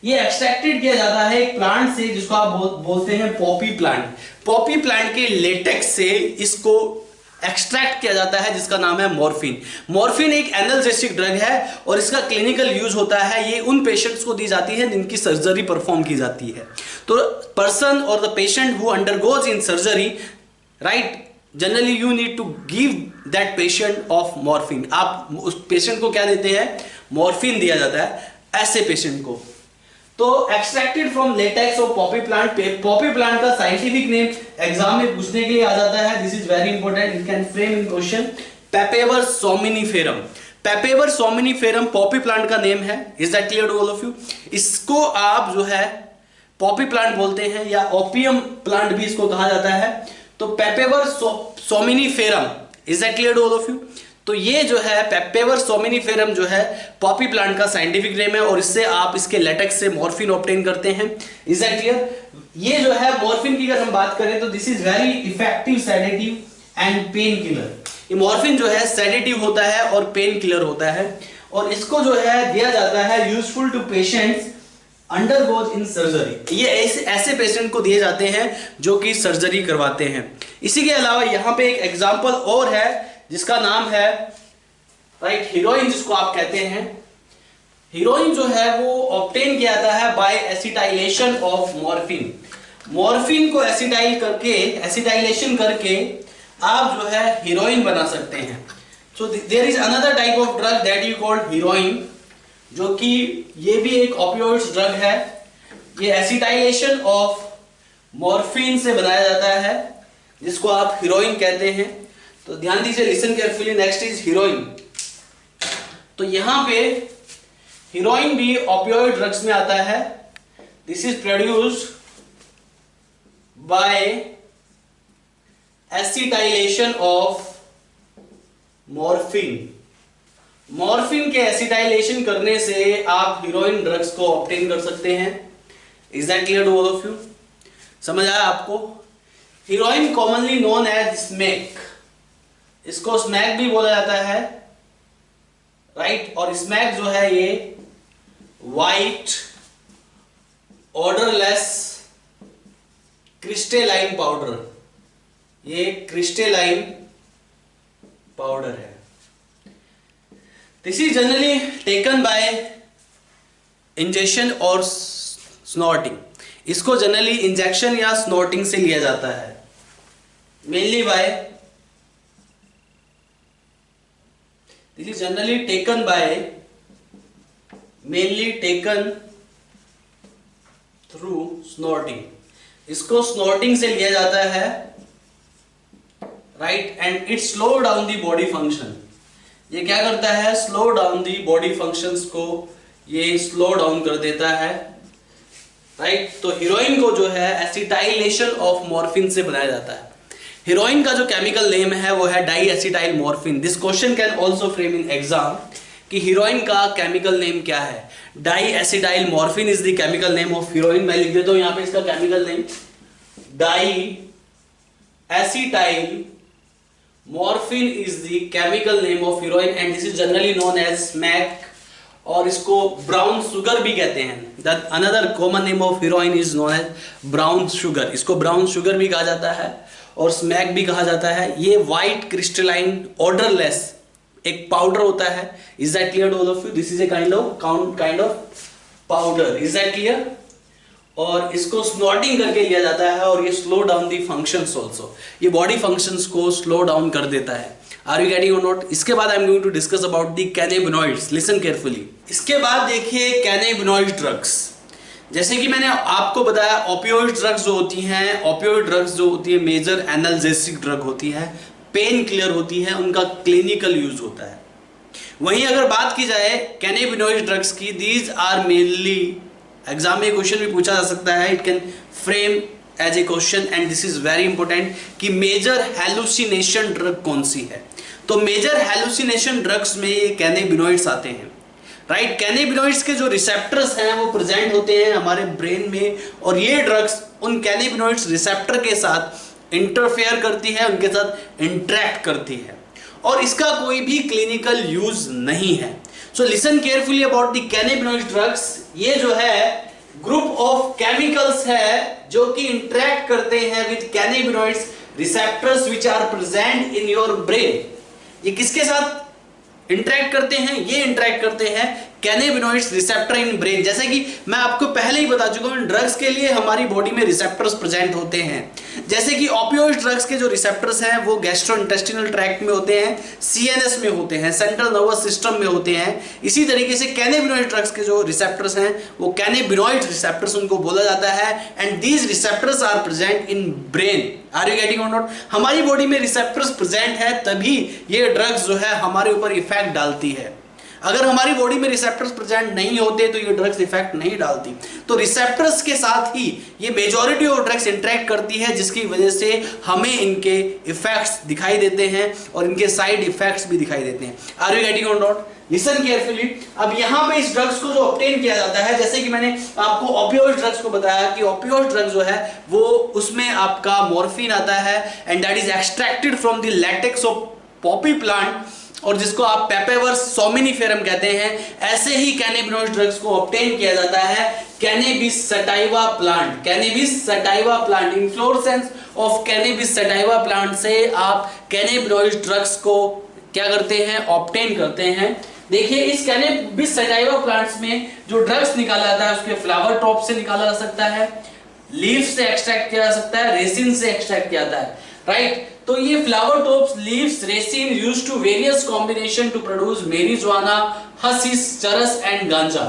Speaker 1: ये एक्सट्रैक्टेड किया जाता है एक प्लांट से जिसको आप बोलते हैं पॉपी प्लांट। पॉपी प्लांट के लेटेक्स से इसको एक्सट्रैक्ट किया जाता है जिसका नाम है मॉर्फिन। मॉर्फिन एक एनाल्जेसिक ड्रग है और इसका क्लिनिकल यूज होता है, ये उन पेशेंट्स को दी जाती है जिनकी सर्जरी परफॉर्म की जाती है। तो पर्सन और the patient who undergoes in surgery, right, generally you need to give that patient of morphine. आप उस पेशेंट को क्या देते हैं? मॉर्फिन दिया जाता है ऐसे पेशेंट को। तो extracted from latex of poppy plant. Poppy plant का साइंटिफिक नेम एग्जाम में पूछने के लिए आ जाता है, this is very important, it can frame in question. Papaver somniferum. Papaver somniferum poppy plant का नेम है। Is that clear to all of you? इसको आप जो है पॉपी प्लांट बोलते हैं या ओपियम प्लांट भी इसको कहा जाता है। तो Papaver somniferum, is that clear to all of you? तो ये जो है पेपेवर सोमिनिफेरम जो है पॉपी प्लांट का साइंटिफिक नेम है और इससे आप इसके लेटेक्स से मॉर्फिन ऑब्टेन करते हैं। Is that clear? ये जो है मॉर्फिन की अगर हम बात करें तो this is very effective sedative and pain killer. ये मॉर्फिन जो है सेडेटिव होता है और पेन किलर होता है और इसको जो है दिया जाता है useful to patients undergoes in surgery. ये ऐसे पेशेंट को दिए जाते हैं जो कि सर्जरी करवाते हैं। इसी के अलावा यहाँ पे एक एग्जांपल और है जिसका नाम है राइट हीरोइन, जिसको आप कहते हैं। हीरोइन जो है वो ऑब्टेन किया जाता है by acetylation of morphine. Morphine को एसिटाइलेशन करके आप जो है हीरोइन बना सकते हैं। So there is another type of drug that you called heroin, जो कि ये भी एक ओपियोइड्स ड्रग है। ये एसिटाइलेशन ऑफ मॉर्फिन से बनाया जाता है जिसको आप हीरोइन कहते हैं। तो ध्यान दीजिए, listen carefully. Next is heroine. तो यहां पे हीरोइन भी ओपियोइड ड्रग्स में आता है। This is produced by acetylation of morphine. Morphine के एसिटाइलेशन करने से आप हीरोइन ड्रग्स को ऑब्टेन कर सकते हैं। Is that clear to all of you? समझ आया आपको? Heroin commonly known as smack, इसको स्मैक भी बोला जाता है राइट। और स्मैक जो है ये वाइट ऑर्डरलेस क्रिस्टलाइन पाउडर, ये क्रिस्टलाइन पाउडर है। This is generally taken bye injection और स्नॉटिंग। इसको जनरली इंजेक्शन या स्नॉटिंग से लिया जाता है। Mainly by this is generally taken bye mainly taken through snorting. इसको स्नॉटिंग से लिया जाता है right. And it slow down the body function. ये क्या करता है? Slow down the body functions को ये स्लो डाउन कर देता है राइट। तो हीरोइन को जो है एसिटाइलेशन ऑफ मॉर्फिन से बनाया जाता है। हीरोइन का जो केमिकल नेम है वो है di acetyl morphine. This question can also frame in exam कि हीरोइन का केमिकल नेम क्या है। Di acetyl morphine is the chemical name of heroin. मैं लिख देता हूं यहां पे इसका chemical name, di acetyl morphine is the chemical name of heroin and this is generally known as smack, और इसको ब्राउन शुगर भी कहते हैं। Another common name of heroin is known as brown sugar. इसको ब्राउन शुगर भी कहा जाता है और स्मैक भी कहा जाता है। ये व्हाइट क्रिस्टलाइन ऑर्डरलेस एक पाउडर होता है। Is that clear to all of you? This is a kind of powder. Is that clear? और इसको स्नॉटिंग करके लिया जाता है और ये slow down the functions also. ये बॉडी फंक्शंस को स्लो डाउन कर देता है। आर यू गेटिंग और नॉट? इसके बाद I am going to discuss about the cannabinoids. Listen carefully. इसके बाद देखिए कैनाबिनॉइड ड्रग्स। जैसे कि मैंने आपको बताया ओपियोइड ड्रग्स जो होती हैं, ओपियोइड ड्रग्स जो होती है मेजर एनाल्जेसिक ड्रग होती है, पेन किलर होती है, उनका क्लिनिकल यूज होता है। वहीं अगर बात की जाए कैनाबिनॉइड ड्रग्स की, दीज आर मेनली, एग्जाम में क्वेश्चन भी पूछा जा सकता है, it can frame as a question and this is very important कि मेजर हेलुसिनेशन ड्रग कौन सी है। तो मेजर हेलुसिनेशन ड्रग्स में ये कैनाबिनॉइड्स आते हैं राइट। कैनाबिनॉइड्स के जो रिसेप्टर्स हैं वो प्रेजेंट होते हैं हमारे ब्रेन में और ये ड्रग्स उन कैनाबिनॉइड्स रिसेप्टर के साथ इंटरफेयर करती है, उनके साथ इंटरेक्ट करती है और इसका कोई भी क्लिनिकल यूज नहीं है। So listen carefully about the cannabinoid drugs. ये जो है ग्रुप ऑफ केमिकल्स है जो कि इंटरेक्ट करते हैं with cannabinoids receptors which are present in your brain. ये किसके साथ इंटरेक्ट करते हैं? ये इंटरेक्ट करते हैं कैनेबिनॉइड्स रिसेप्टर इन ब्रेन। जैसे कि मैं आपको पहले ही बता चुका हूं, ड्रग्स के लिए हमारी बॉडी में रिसेप्टर्स प्रेजेंट होते हैं। जैसे कि ओपियोइड ड्रग्स के जो रिसेप्टर्स हैं वो गैस्ट्रोइंटेस्टिनल ट्रैक्ट में होते हैं, सीएनएस में होते हैं, सेंट्रल नर्वस सिस्टम में होते हैं। इसी तरीके से कैनेबिनॉइड ड्रग्स के जो रिसेप्टर्स हैं वो कैनेबिनॉइड रिसेप्टर्स उनको बोला जाता है, and these receptors are present in brain. Are you getting और नॉट? हमारी बॉडी में रिसेप्टर्स प्रेजेंट है तभी ये ड्रग्स जो है हमारे ऊपर इफेक्ट डालती है। अगर हमारी बॉडी में रिसेप्टर्स प्रेजेंट नहीं होते तो ये ड्रग्स इफेक्ट नहीं डालती। तो रिसेप्टर्स के साथ ही ये मेजॉरिटी ऑफ ड्रग्स इंटरेक्ट करती है, जिसकी वजह से हमें इनके इफेक्ट्स दिखाई देते हैं और इनके साइड इफेक्ट्स भी दिखाई देते हैं। आर यू गेटिंग और नॉट? Listen carefully. अब यहाँ पे इस ड्रग्स को जो ऑब्टेन किया जाता है, जैसे कि मैंने आपको ओपियोइड ड्रग्स को बताया कि ओपियोइड ड्रग्स जो है वो उसमें आपका मॉर्फिन आता है and that is extracted from the latex of poppy plant, और जिसको आप पेपेवर्स सोमिनिफेरम कहते हैं। ऐसे ही कैनेबिनॉइड ड्रग्स को ऑब्टेन किया जाता है cannabis sativa plant. Cannabis sativa plant, inflorescence of cannabis sativa plant से आप कैनेबिनॉइड ड्रग्स को क्या करते हैं? ऑब्टेन करते हैं। देखिए इस कैनेबिस सटाइवा प्लांट्स में जो ड्रग्स निकाला जाता है उसके फ्लावर टॉप से निकाला जा सकता है, लीफ से एक्सट्रैक्ट किया जा सकता है, रेसिन से एक्सट्रैक्ट किया जाता है, राइट? तो ये flower tops, leaves, resin used to various combination to produce marijuana, hashish, charas and ganja.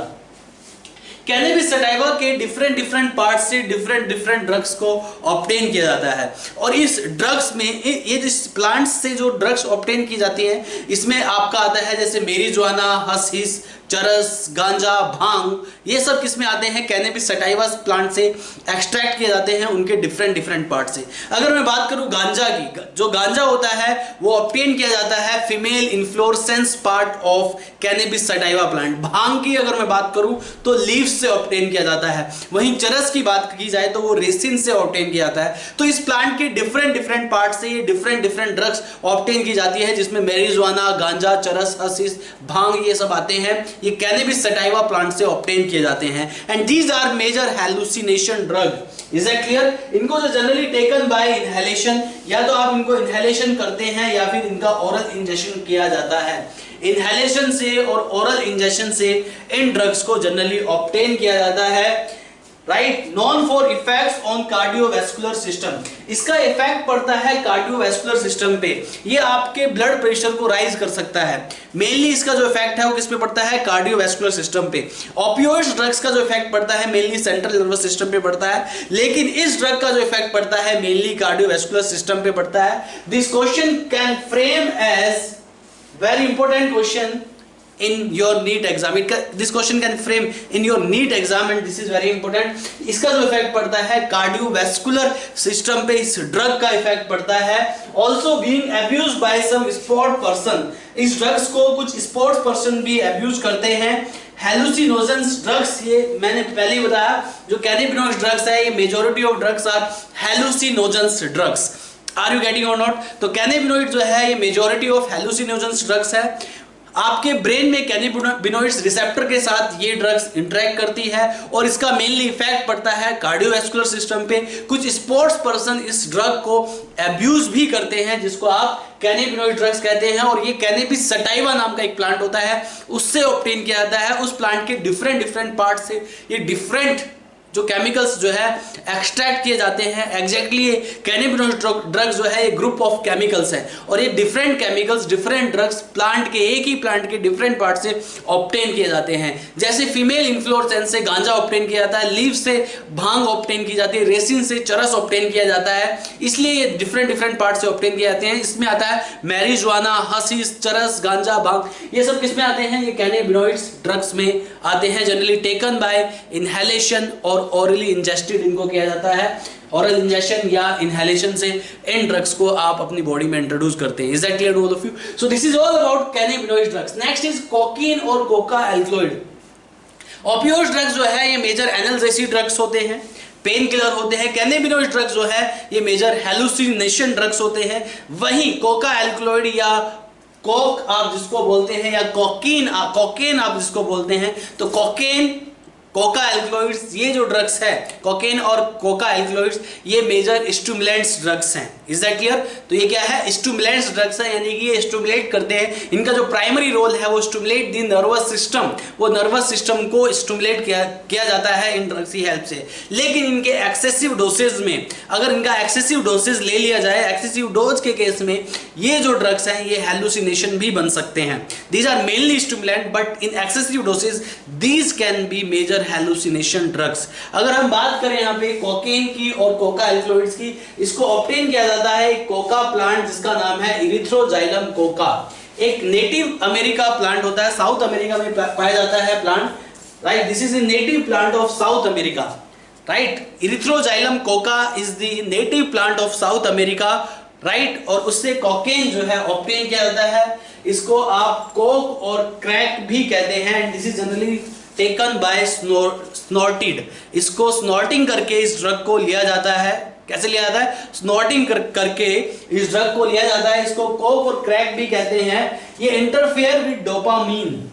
Speaker 1: Cannabis sativa के डिफरेंट पार्ट से डिफरेंट ड्रग्स को ऑब्टेन किया जाता है, और इस ड्रग्स में ये जिस प्लांट्स से जो ड्रग्स ऑब्टेन की जाती है इसमें आपका आता है जैसे मैरिजुआना, हशीश, चरस, गांजा, भांग, ये सब किसमें आते हैं? कैनेबिस सटाइवा प्लांट से एक्सट्रैक्ट किए जाते हैं उनके डिफरेंट पार्ट से। अगर मैं बात करूं गांजा की, जो गांजा होता है वो ऑब्टेन किया जाता है female inflorescence part of cannabis sativa plant. भांग की अगर मैं बात करूं तो लीव्स से ऑब्टेन किया जाता है। वहीं चरस की बात की जाए तो वो रेसिन से ऑब्टेन किया जाता है। तो इस प्लांट के डिफरेंट पार्ट से ये डिफरेंट ड्रग्स ऑब्टेन की जाती है, जिसमें मैरिजुआना, गांजा, चरस, हशीश, भांग ये सब आते हैं। ये कैनेबिस सटाइवा प्लांट से ऑब्टेन किए जाते हैं, and these are major hallucination drug. Is that clear? इनको जो जनरली टेकन बाय इनहेलेशन, या तो आप इनको इनहेलेशन करते हैं या फिर इनका ओरल इंजेक्शन किया जाता है। इनहेलेशन से और ओरल इंजेक्शन से इन ड्रग्स को जनरली ऑब्टेन किया जाता है, right? Non for effects on cardiovascular system. इसका इफेक्ट पड़ता है कार्डियोवैस्कुलर सिस्टम पे। ये आपके ब्लड प्रेशर को राइज कर सकता है। मेनली इसका जो इफेक्ट है वो किस पे पड़ता है? कार्डियोवैस्कुलर सिस्टम पे। ओपियोइड्स ड्रग्स का जो इफेक्ट पड़ता है मेनली सेंट्रल नर्वस सिस्टम पे पड़ता है, लेकिन इस ड्रग का जो इफेक्ट पड़ता है मेनली कार्डियोवैस्कुलर सिस्टम पे पड़ता है। This question can frame as very important question in your NEET exam. This question can frame in your NEET exam and this is very important. इसका जो इफेक्ट पड़ता है कार्डियोवैस्कुलर सिस्टम पे इस drug का इफेक्ट पड़ता है। Also being abused by some sport person. इस ड्रग्स को कुछ स्पोर्ट्स पर्सन भी अब्यूज करते हैं। हेलुसिनोजेंस ड्रग्स, ये मैंने पहले ही बताया, जो कैनेबिनॉइड ड्रग्स है ये majority of drugs are hallucinogens drugs. Are you getting और नॉट? तो कैनेबिनॉइड जो है ये मेजॉरिटी ऑफ हेलुसिनोजेंस ड्रग्स है। आपके ब्रेन में कैनेबिनॉइड्स रिसेप्टर के साथ ये ड्रग्स इंटरेक्ट करती है और इसका मेनली इफेक्ट पड़ता है कार्डियोवैस्कुलर सिस्टम पे। कुछ स्पोर्ट्स पर्सन इस ड्रग को अब्यूज भी करते हैं, जिसको आप कैनेबिनॉइड ड्रग्स कहते हैं, और ये कैनेबिस सटाइवा नाम का एक प्लांट होता है उससे ऑब्टेन किया जाता है। उस प्लांट के डिफरेंट पार्ट से ये डिफरेंट जो केमिकल्स जो है एक्सट्रैक्ट किए जाते हैं। एग्जैक्टली कैनेबिनॉइड ड्रग्स जो है ये ग्रुप ऑफ केमिकल्स है, और ये different chemicals, different drugs plant के, एक ही प्लांट के डिफरेंट पार्ट से ऑब्टेन किए जाते हैं। जैसे फीमेल इन्फ्लोरेसेंस से गांजा ऑब्टेन किया जाता है, लीव से भांग ऑब्टेन की जाती है, रेसिन से चरस ऑब्टेन किया जाता है, इसलिए ये डिफरेंट पार्ट से ऑब्टेन किए जाते हैं। इसमें आता है मैरिजुआना, हशीश, चरस, गांजा, भांग, ये सब किसमें आते हैं? ये कैनेबिनॉइड्स ड्रग्स में आते हैं। जनरली टेकन बाय इनहेलेशन और ओरली इंजेस्टेड इनको किया जाता है। ओरल इंजेक्शन या इनहेलेशन से इन ड्रग्स को आप अपनी बॉडी में इंट्रोड्यूस करते हैं। Is that clear to all of you? So this is all about cannabinoid drugs. Next is cocaine और कोका एल्कलॉइड। ओपियोइड ड्रग्स जो है ये मेजर एनाल्जेसिक ड्रग्स होते हैं, पेन किलर होते हैं। कैनेबिनॉइड ड्रग्स जो है ये मेजर हेलुसिनेशन ड्रग्स होते हैं। वहीं कोका एल्कलॉइड या कोक आप जिसको बोलते हैं, या कोकीन आप जिसको बोलते हैं, तो कोकेन, कोका एल्कलॉइड्स, ये जो ड्रग्स है कोकेन और कोका एल्कलॉइड्स, ये मेजर स्टिमुलेंट्स ड्रग्स हैं। Is that clear? तो ये क्या है, स्टिमुलेंट्स ड्रग्स है, यानी कि ये स्टिमुलेट करते हैं। इनका जो प्राइमरी रोल है वो स्टिमुलेट द नर्वस सिस्टम, वो नर्वस सिस्टम को स्टिमुलेट किया जाता है इन ड्रग्स की हेल्प से। लेकिन इनके एक्सेसिव डोसेज में, अगर इनका एक्सेसिव डोसेज ले लिया जाए, एक्सेसिव डोज के केस में ये जो ड्रग्स हैं ये हेलुसिनेशन भी बन सकते हैं। These are mainly stimulant but in excessive dosage these can be major hallucination drugs. अगर हम बात करें यहाँ पे कोकेन की और कोका एल्कलॉइड्स की, इसको ऑब्टेन किया जाता है एक कोका प्लांट जिसका नाम है इरिथ्रोजाइलम कोका। एक नेटिव अमेरिका प्लांट होता है, साउथ अमेरिका में पाया जाता है plant, right? This is a native plant of south America, right? Erythroxylum Coca is the native plant of south America, right? और उससे कोकेन जो है ऑब्टेन किया जाता है। इसको आप कोक और क्रैक भी कहते हैं and this is generally taken by snorted. इसको स्नॉर्टिंग करके इस ड्रग को लिया जाता है। कैसे लिया जाता है? स्नॉर्टिंग करके इस ड्रग को लिया जाता है। इसको कोक और क्रैक भी कहते हैं। ये इंटरफेयर विद डोपामीन।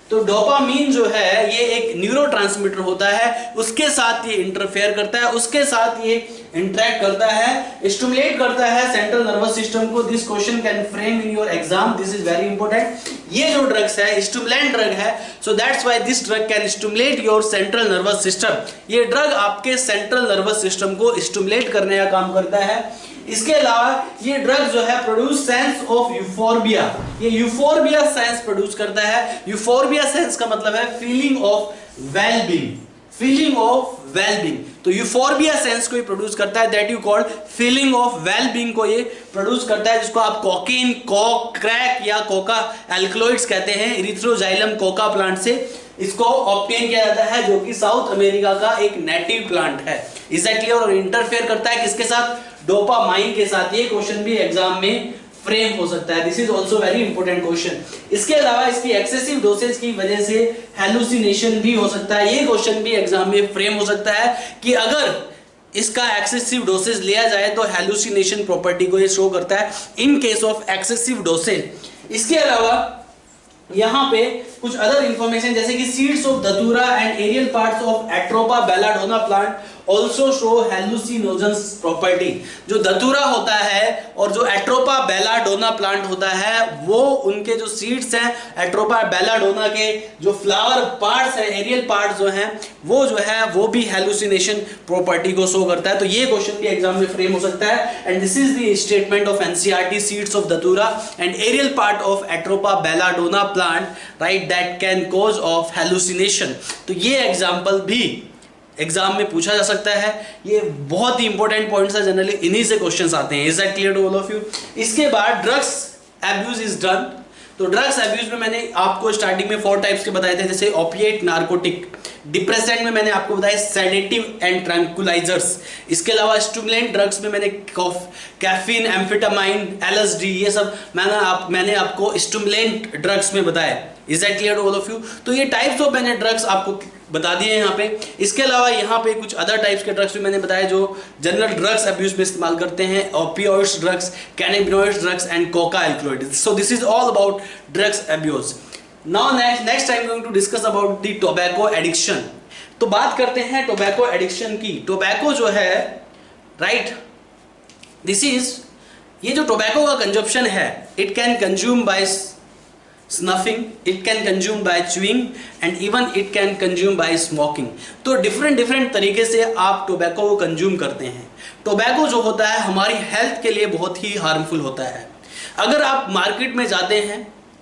Speaker 1: तो डोपामीन जो है ये एक न्यूरोट्रांसमीटर होता है, उसके साथ ये इंटरफेयर करता है, उसके साथ ये इंटरेक्ट करता है, स्टिमुलेट करता है सेंट्रल नर्वस सिस्टम को। This question can frame in your exam, this is very important. ये जो ड्रग्स है स्टिमुलेंट ड्रग है, so that's why this drug can stimulate your central nervous system. ये ड्रग आपके सेंट्रल नर्वस सिस्टम को stimulate करने का काम करता है। इसके अलावा ये ड्रग जो है प्रोड्यूस सेंस ऑफ यूफोर्बिया, ये यूफोर्बिया सेंस प्रोड्यूस करता है। यूफोर्बिया सेंस का मतलब है feeling of wellbeing, feeling of wellbeing. तो यूफोर्बिया सेंस को ये प्रोड्यूस करता है, that you called feeling of wellbeing को ये प्रोड्यूस करता है, जिसको आप कोकेन, कोक, क्रैक या कोका एल्कलॉइड्स कहते हैं। इरिथ्रोजाइलम कोका प्लांट से इसको ऑब्टेन किया जाता है, जो कि साउथ अमेरिका का एक नेटिव प्लांट है। Is that clear? और इंटरफेयर करता है किसके साथ? डोपामाइन के साथ। ये क्वेश्चन भी एग्जाम में फ्रेम हो सकता है। This is also very important question. इसके अलावा इसकी एक्सेसिव डोसेज की वजह से हेलुसिनेशन भी हो सकता है। ये क्वेश्चन भी एग्जाम में फ्रेम हो सकता है कि अगर इसका एक्सेसिव डोसेज लिया जाए तो हेलुसिनेशन प्रॉपर्टी को ये शो करता है in case of excessive dosage. इसके अलावा यहाँ पे कुछ अदर इंफॉर्मेशन जैसे कि seeds of dhatura and aerial parts of atropa belladonna plant also show hallucinogens property. जो धतूरा होता है और जो एट्रोपा बेलाडोना प्लांट होता है, वो उनके जो सीड्स हैं, एट्रोपा बेलाडोना के जो फ्लावर पार्ट्स हैं, एरियल पार्ट्स जो हैं, वो भी हेलुसिनेशन प्रॉपर्टी को शो करता है। तो ये क्वेश्चन भी एग्जाम में फ्रेम हो सकता है। And this is the statement of NCERT, seeds of dhatura and aerial part of atropa belladonna plant, right, that can cause of hallucination. तो ये एग्जाम्पल भी एग्जाम में पूछा जा सकता है। ये बहुत ही इंपॉर्टेंट पॉइंट्स है, जनरली इन्हीं से क्वेश्चंस आते हैं। Is that clear to all of you? इसके बाद ड्रग्स एब्यूज इज डन। तो ड्रग्स एब्यूज में मैंने आपको स्टार्टिंग में 4 टाइप्स के बताए थे, जैसे ओपिएट, नार्कोटिक। डिप्रेसेंट में मैंने आपको बताया सेडेटिव एंड ट्रैंकुलाइजर्स। इसके अलावा स्टिमुलेंट ड्रग्स में मैंने कैफीन, एम्फेटामाइन, एलएसडी, ये सब मैंने आपको स्टिमुलेंट ड्रग्स में बताया। Is that clear to all of you? तो ये टाइप्स ऑफ मैंने ड्रग्स आपको बता दिए यहाँ पे। इसके अलावा यहाँ पे कुछ अदर टाइप्स के ड्रग्स भी मैंने बताया जो जनरल ड्रग्स अब्यूज में इस्तेमाल करते हैं, opioids drugs, cannabinoids drugs and coca alkaloids. So this is all about drugs abuse. Now next I am going to discuss about the tobacco addiction. तो बात करते हैं टोबैको एडिक्शन की। टोबैको जो है, राइट, दिस इज, ये जो tobacco का कंजप्शन है, it can consume by snuffing, it can consume by chewing and even it can consume by smoking। तो डिफरेंट तरीके से आप टोबैको को कंज्यूम करते हैं। टोबैको जो होता है हमारी हेल्थ के लिए बहुत ही हार्मफुल होता है। अगर आप मार्केट में जाते हैं,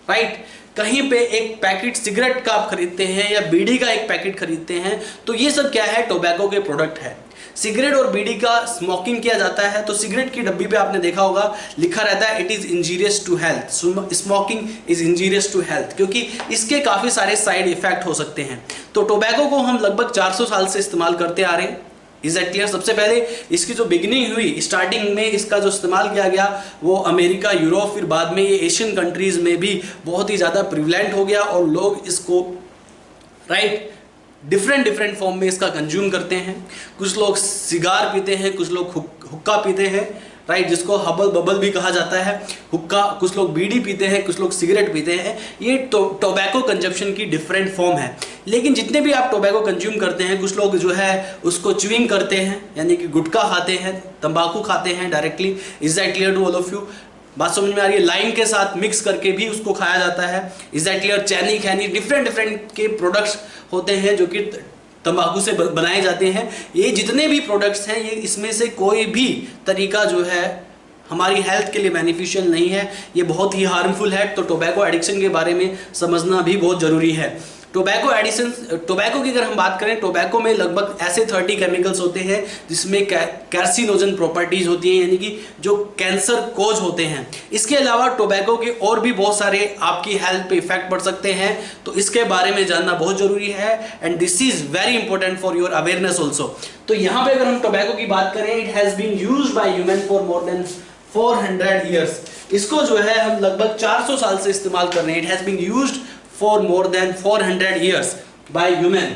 Speaker 1: राइट, कहीं पे एक पैकेट सिगरेट का आप खरीदते हैं या बीड़ी का एक पैकेट खरीदते हैं, तो ये सब क्या है? टोबैको के प्रोडक्ट है। सिगरेट और बीड़ी का स्मोकिंग किया जाता है, तो सिगरेट की डब्बी पे आपने देखा होगा लिखा रहता है it is injurious to health, smoking is injurious to health, क्योंकि इसके काफ़ी सारे साइड इफेक्ट हो सकते हैं। तो टोबैको को हम लगभग 400 साल से इस्तेमाल करते आ रहे हैं। Is that clear? सबसे पहले इसकी जो बिगिनिंग हुई, स्टार्टिंग में इसका जो इस्तेमाल किया गया वो अमेरिका, यूरोप, फिर बाद में ये एशियन कंट्रीज में भी बहुत ही ज़्यादा प्रिवलेंट हो गया और लोग इसको, राइट, डिफरेंट फॉर्म में इसका कंज्यूम करते हैं। कुछ लोग सिगार पीते हैं, कुछ लोग हुक्का पीते हैं, राइट, जिसको हबल बबल भी कहा जाता है, हुक्का। कुछ लोग बीड़ी पीते हैं, कुछ लोग सिगरेट पीते हैं। ये टोबैको कंजप्शन की डिफरेंट फॉर्म है। लेकिन जितने भी आप टोबैको कंज्यूम करते हैं, कुछ लोग जो है उसको च्यूइंग करते हैं, यानी कि गुटखा खाते हैं, तंबाकू खाते हैं directly. Is that clear to all of you? बात समझ में आ रही है? लाइम के साथ मिक्स करके भी उसको खाया जाता है। Is that clear? Chaini Khaini different के प्रोडक्ट्स होते हैं जो कि तंबाकू से बनाए जाते हैं। ये जितने भी प्रोडक्ट्स हैं, ये इसमें से कोई भी तरीका जो है हमारी हेल्थ के लिए बेनिफिशियल नहीं है, ये बहुत ही हार्मफुल है। तो टोबैको एडिक्शन के बारे में समझना भी बहुत ज़रूरी है। टोबैको की अगर हम बात करें, टोबैको में लगभग ऐसे 30 केमिकल्स होते हैं जिसमें कार्सिनोजन प्रॉपर्टीज होती हैं, यानी कि जो कैंसर कोज होते हैं। इसके अलावा टोबैको के और भी बहुत सारे आपकी हेल्थ पे इफेक्ट पड़ सकते हैं, तो इसके बारे में जानना बहुत जरूरी है। And this is very important for your awareness also. तो यहाँ पे अगर हम टोबैको की बात करें, it has been used by human for more than 400 years. इसको जो है हम लगभग 400 साल से इस्तेमाल कर रहे हैं। It has been used for more than 400 years by human।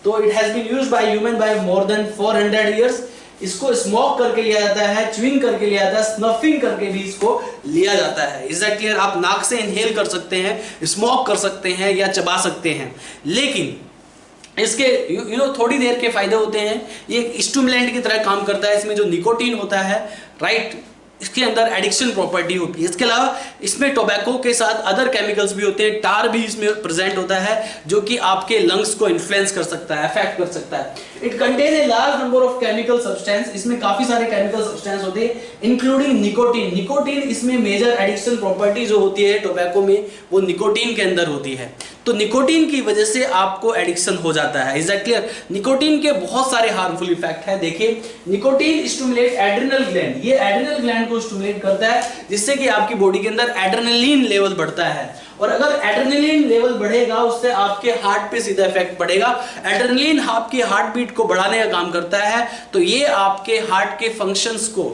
Speaker 1: तो it has been used by human by more than 400 years। इसको स्मोक करके लिया जाता है, च्युइंग करके लिया जाता है, स्नफिंग करके भी इसको लिया जाता है। Is that clear? आप नाक से इनहेल कर सकते हैं, स्मोक कर सकते हैं या चबा सकते हैं, लेकिन इसके यू नो थोड़ी देर के फायदे होते हैं। ये एक स्टिमुलेंट की तरह काम करता है। इसमें जो निकोटीन होता है, राइट, इसके अंदर एडिक्शन प्रॉपर्टी होती है। इसके अलावा इसमें टोबैको के साथ अदर केमिकल्स भी होते हैं। टार भी इसमें प्रेजेंट होता है जो कि आपके लंग्स को इन्फ्लुएंस कर सकता है, अफेक्ट कर सकता है। It contain a large number of chemical substance. इसमें काफी सारे केमिकल सब्सटेंस होते हैं, इंक्लूडिंग निकोटीन। निकोटीन इसमें मेजर एडिक्शन प्रॉपर्टी जो होती है टोबैको में, वो निकोटीन के अंदर होती है। तो निकोटीन की वजह से आपको एडिक्शन हो जाता है। Is that clear? निकोटीन के बहुत सारे हार्मफुल इफेक्ट है। देखिए, निकोटीन स्टिमुलेट एड्रिनल ग्लैंड। ये एड्रिनल ग्लैंड को स्टिमुलेट करता है, जिससे कि आपकी बॉडी के अंदर एड्रेनलिन लेवल बढ़ता है। और अगर एड्रेनलिन लेवल बढ़ेगा, उससे आपके हार्ट पे सीधा इफेक्ट पड़ेगा। एड्रेनलिन आपकी हार्ट बीट को बढ़ाने का काम करता है, तो ये आपके हार्ट के फंक्शंस को,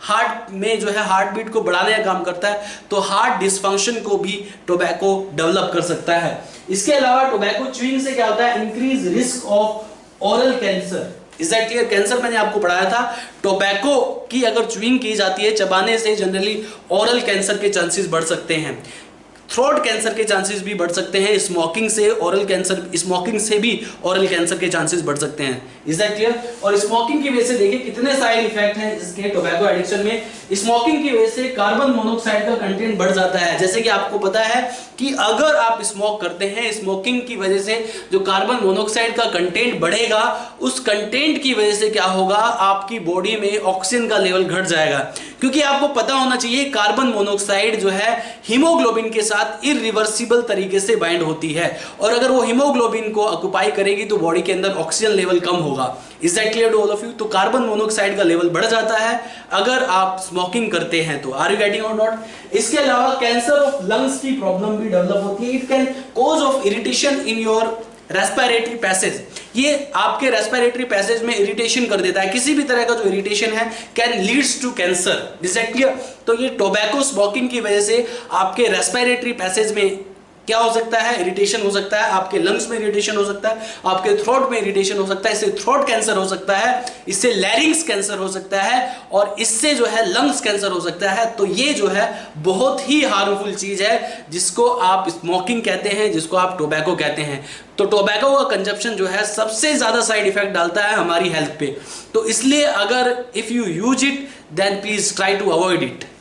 Speaker 1: हार्ट में जो है हार्ट बीट को बढ़ाने का काम करता है। तो हार्ट डिसफंक्शन को भी टोबैको डेवलप कर सकता है। इसके अलावा टोबैको च्युइंग से क्या होता है? Increase risk of oral cancer. Is that clear? Cancer मैंने आपको पढ़ाया था, टोबैको की अगर च्युइंग की जाती है, चबाने से जनरली ओरल कैंसर के चांसेस बढ़ सकते हैं। थ्रोट कैंसर के चांसेस भी बढ़ सकते हैं। स्मोकिंग से ओरल कैंसर, स्मोकिंग से भी ओरल कैंसर के चांसेस बढ़ सकते हैं। Is that clear? और स्मोकिंग की वजह से देखिए कितने साइड इफेक्ट हैं इसके टोबैको एडिक्शन में। स्मोकिंग की वजह से कार्बन मोनोऑक्साइड का कंटेंट बढ़ जाता है। जैसे कि आपको पता है कि अगर आप स्मोक करते हैं, स्मोकिंग की वजह से जो कार्बन मोनोऑक्साइड का कंटेंट बढ़ेगा, उस कंटेंट की वजह से क्या होगा? आपकी बॉडी में ऑक्सीजन का लेवल घट जाएगा। क्योंकि आपको पता होना चाहिए, कार्बन मोनोऑक्साइड जो है हीमोग्लोबिन के साथ इरिवर्सिबल तरीके से बाइंड होती है, और अगर वो हीमोग्लोबिन को ऑक्युपाई करेगी तो बॉडी के अंदर ऑक्सीजन लेवल कम होगा। Is that clear to all of you? तो कार्बन मोनोऑक्साइड का लेवल बढ़ जाता है अगर आप स्मोकिंग करते हैं तो। आर यू गेटिंग और नॉट? इसके अलावा कैंसर ऑफ लंग्स की प्रॉब्लम भी डेवलप होती है। It can cause of irritation in your respiratory passage. ये आपके रेस्पिरेटरी पैसेज में इरिटेशन कर देता है। किसी भी तरह का जो इरिटेशन है can leads to cancer. Is that clear? तो ये टोबैको स्मोकिंग की वजह से आपके रेस्पिरेटरी पैसेज में क्या हो सकता है? इरिटेशन हो सकता है। आपके लंग्स में इरिटेशन हो सकता है, आपके थ्रोट में इरिटेशन हो सकता है। इससे थ्रोट कैंसर हो सकता है, इससे लैरिंग्स कैंसर हो सकता है, और इससे जो है लंग्स कैंसर हो सकता है। तो ये जो है बहुत ही हार्मफुल चीज है, जिसको आप स्मोकिंग कहते हैं, जिसको आप टोबैको कहते हैं। तो टोबैको का कंजप्शन जो है सबसे ज्यादा साइड इफेक्ट डालता है हमारी हेल्थ पे। तो इसलिए अगर if you use it then please try to avoid it.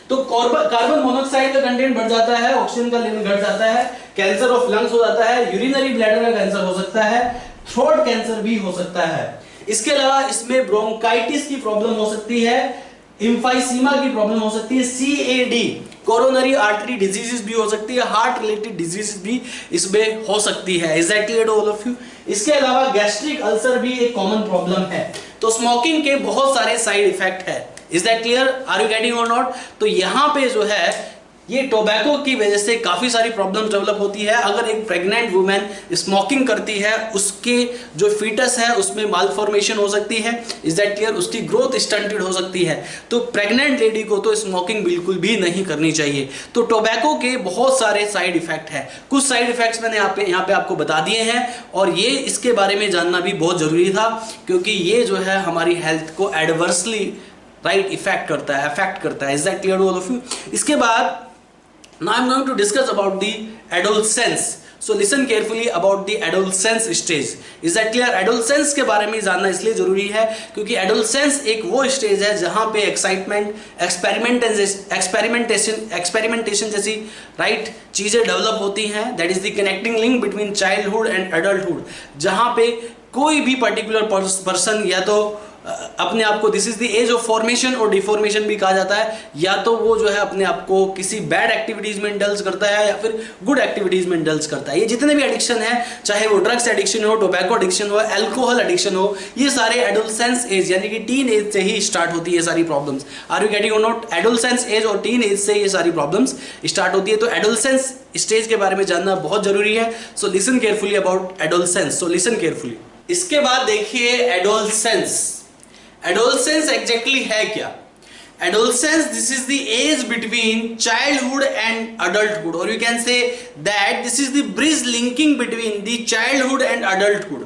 Speaker 1: तो कार्बन मोनोऑक्साइड का कंटेंट बढ़ जाता है, ऑक्सीजन का लेवल घट जाता है, कैंसर ऑफ लंग्स हो जाता है, यूरिनरी ब्लैडर का कैंसर हो सकता है, थ्रोट कैंसर भी हो सकता है। इसके अलावा इसमें ब्रोंकाइटिस की प्रॉब्लम हो सकती है, एम्फाइसीमा की प्रॉब्लम हो सकती है, सीएडी कोरोनरी आर्टरी डिजीजेस भी हो सकती है, हार्ट रिलेटेड डिजीजेस भी इसमें हो सकती है। Is that clear to all of you? इसके अलावा गैस्ट्रिक अल्सर भी एक कॉमन प्रॉब्लम है। तो स्मोकिंग के बहुत सारे साइड इफेक्ट है। Is that clear? Are you getting और नॉट? तो यहां पे जो है ये टोबैको की वजह से काफी सारी प्रॉब्लम्स डेवलप होती है। अगर एक प्रेग्नेंट वुमेन स्मोकिंग करती है, उसके जो फीटस है उसमें मालफॉर्मेशन हो सकती है। Is that clear? उसकी ग्रोथ स्टंटेड हो सकती है। तो प्रेग्नेंट लेडी को तो स्मोकिंग बिल्कुल भी नहीं करनी चाहिए। तो टोबैको के बहुत सारे साइड इफेक्ट है। कुछ साइड इफेक्ट्स मैंने यहाँ पे आपको बता दिए हैं, और ये इसके बारे में जानना भी बहुत जरूरी था, क्योंकि ये जो है हमारी हेल्थ को एडवर्सली राइट इफेक्ट करता है, अफेक्ट करता है। Is that clear to all of you? इसके बाद now I'm going to discuss about the adolescence। So listen carefully about the adolescence stage. Is that clear? Adolescence के बारे में जानना इसलिए जरूरी है क्योंकि एडोलसेंस एक वो स्टेज है जहां पे एक्साइटमेंट, एक्सपेरिमेंटेशन जैसी राइट चीजें डेवलप होती हैं। That is the connecting link between childhood and adulthood, जहां पे कोई भी पर्टिकुलर पर्सन या तो अपने आप को, this is the age of formation और डिफॉर्मेशन भी कहा जाता है, या तो वो जो है अपने आप को किसी बैड एक्टिविटीज में इंडल्ज करता है या फिर गुड एक्टिविटीज में इंडल्ज करता है। ये जितने भी एडिक्शन है, चाहे वो ड्रग्स एडिक्शन हो, टोबैको एडिक्शन हो, अल्कोहल एडिक्शन हो, ये सारे एडोलसेंस एज यानी कि टीन एज से ही स्टार्ट होती है सारी प्रॉब्लम्स। आर यू गेटिंग और नॉट? एडोलसेंस एज और टीन एज से ये सारी प्रॉब्लम्स स्टार्ट होती है। तो एडोलसेंस स्टेज के बारे में जानना बहुत जरूरी है। So listen carefully about adolescence. So listen carefully. इसके बाद देखिए एडोलसेंस। एडोलसेंस एग्जैक्टली है क्या? Adolescence, this is the age between childhood and adulthood, और you can say that this is the bridge linking between the childhood and adulthood.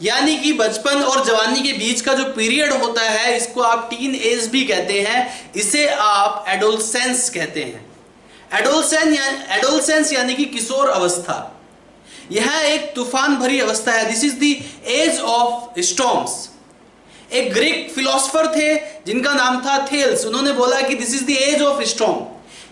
Speaker 1: यानी कि बचपन और जवानी के बीच का जो पीरियड होता है, इसको आप टीन एज भी कहते हैं, इसे आप एडोलसेंस कहते हैं। एडोलसेंस यानी कि किशोर अवस्था। यह एक तूफान भरी अवस्था है। This is the age of storms. एक ग्रीक फिलोसोफर थे जिनका नाम था थेल्स, उन्होंने बोला कि this is the age of storm,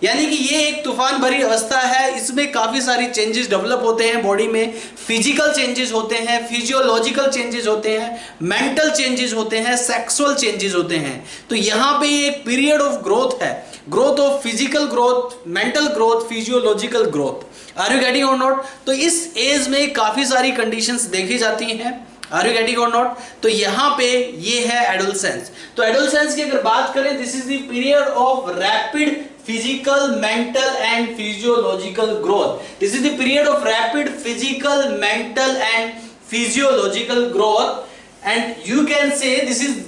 Speaker 1: यानी कि ये एक तूफान भरी अवस्था है। इसमें काफी सारी चेंजेस डेवलप होते हैं बॉडी में, फिजिकल चेंजेस होते हैं, फिजियोलॉजिकल चेंजेस होते हैं, मेंटल चेंजेस होते हैं, सेक्सुअल चेंजेस होते हैं। तो यहाँ पे एक पीरियड ऑफ ग्रोथ है, growth of physical growth, mental growth, physiological growth. Are you getting और नॉट? तो इस एज में काफी सारी कंडीशंस देखी जाती हैं। आर यू गेटिंग और नॉट? तो यहां पे ये है एडोलसेंस। तो एडोलसेंस की अगर बात करें, this is the period of rapid physical, mental and physiological growth. This is the period of rapid physical, mental and physiological growth, and you can से this is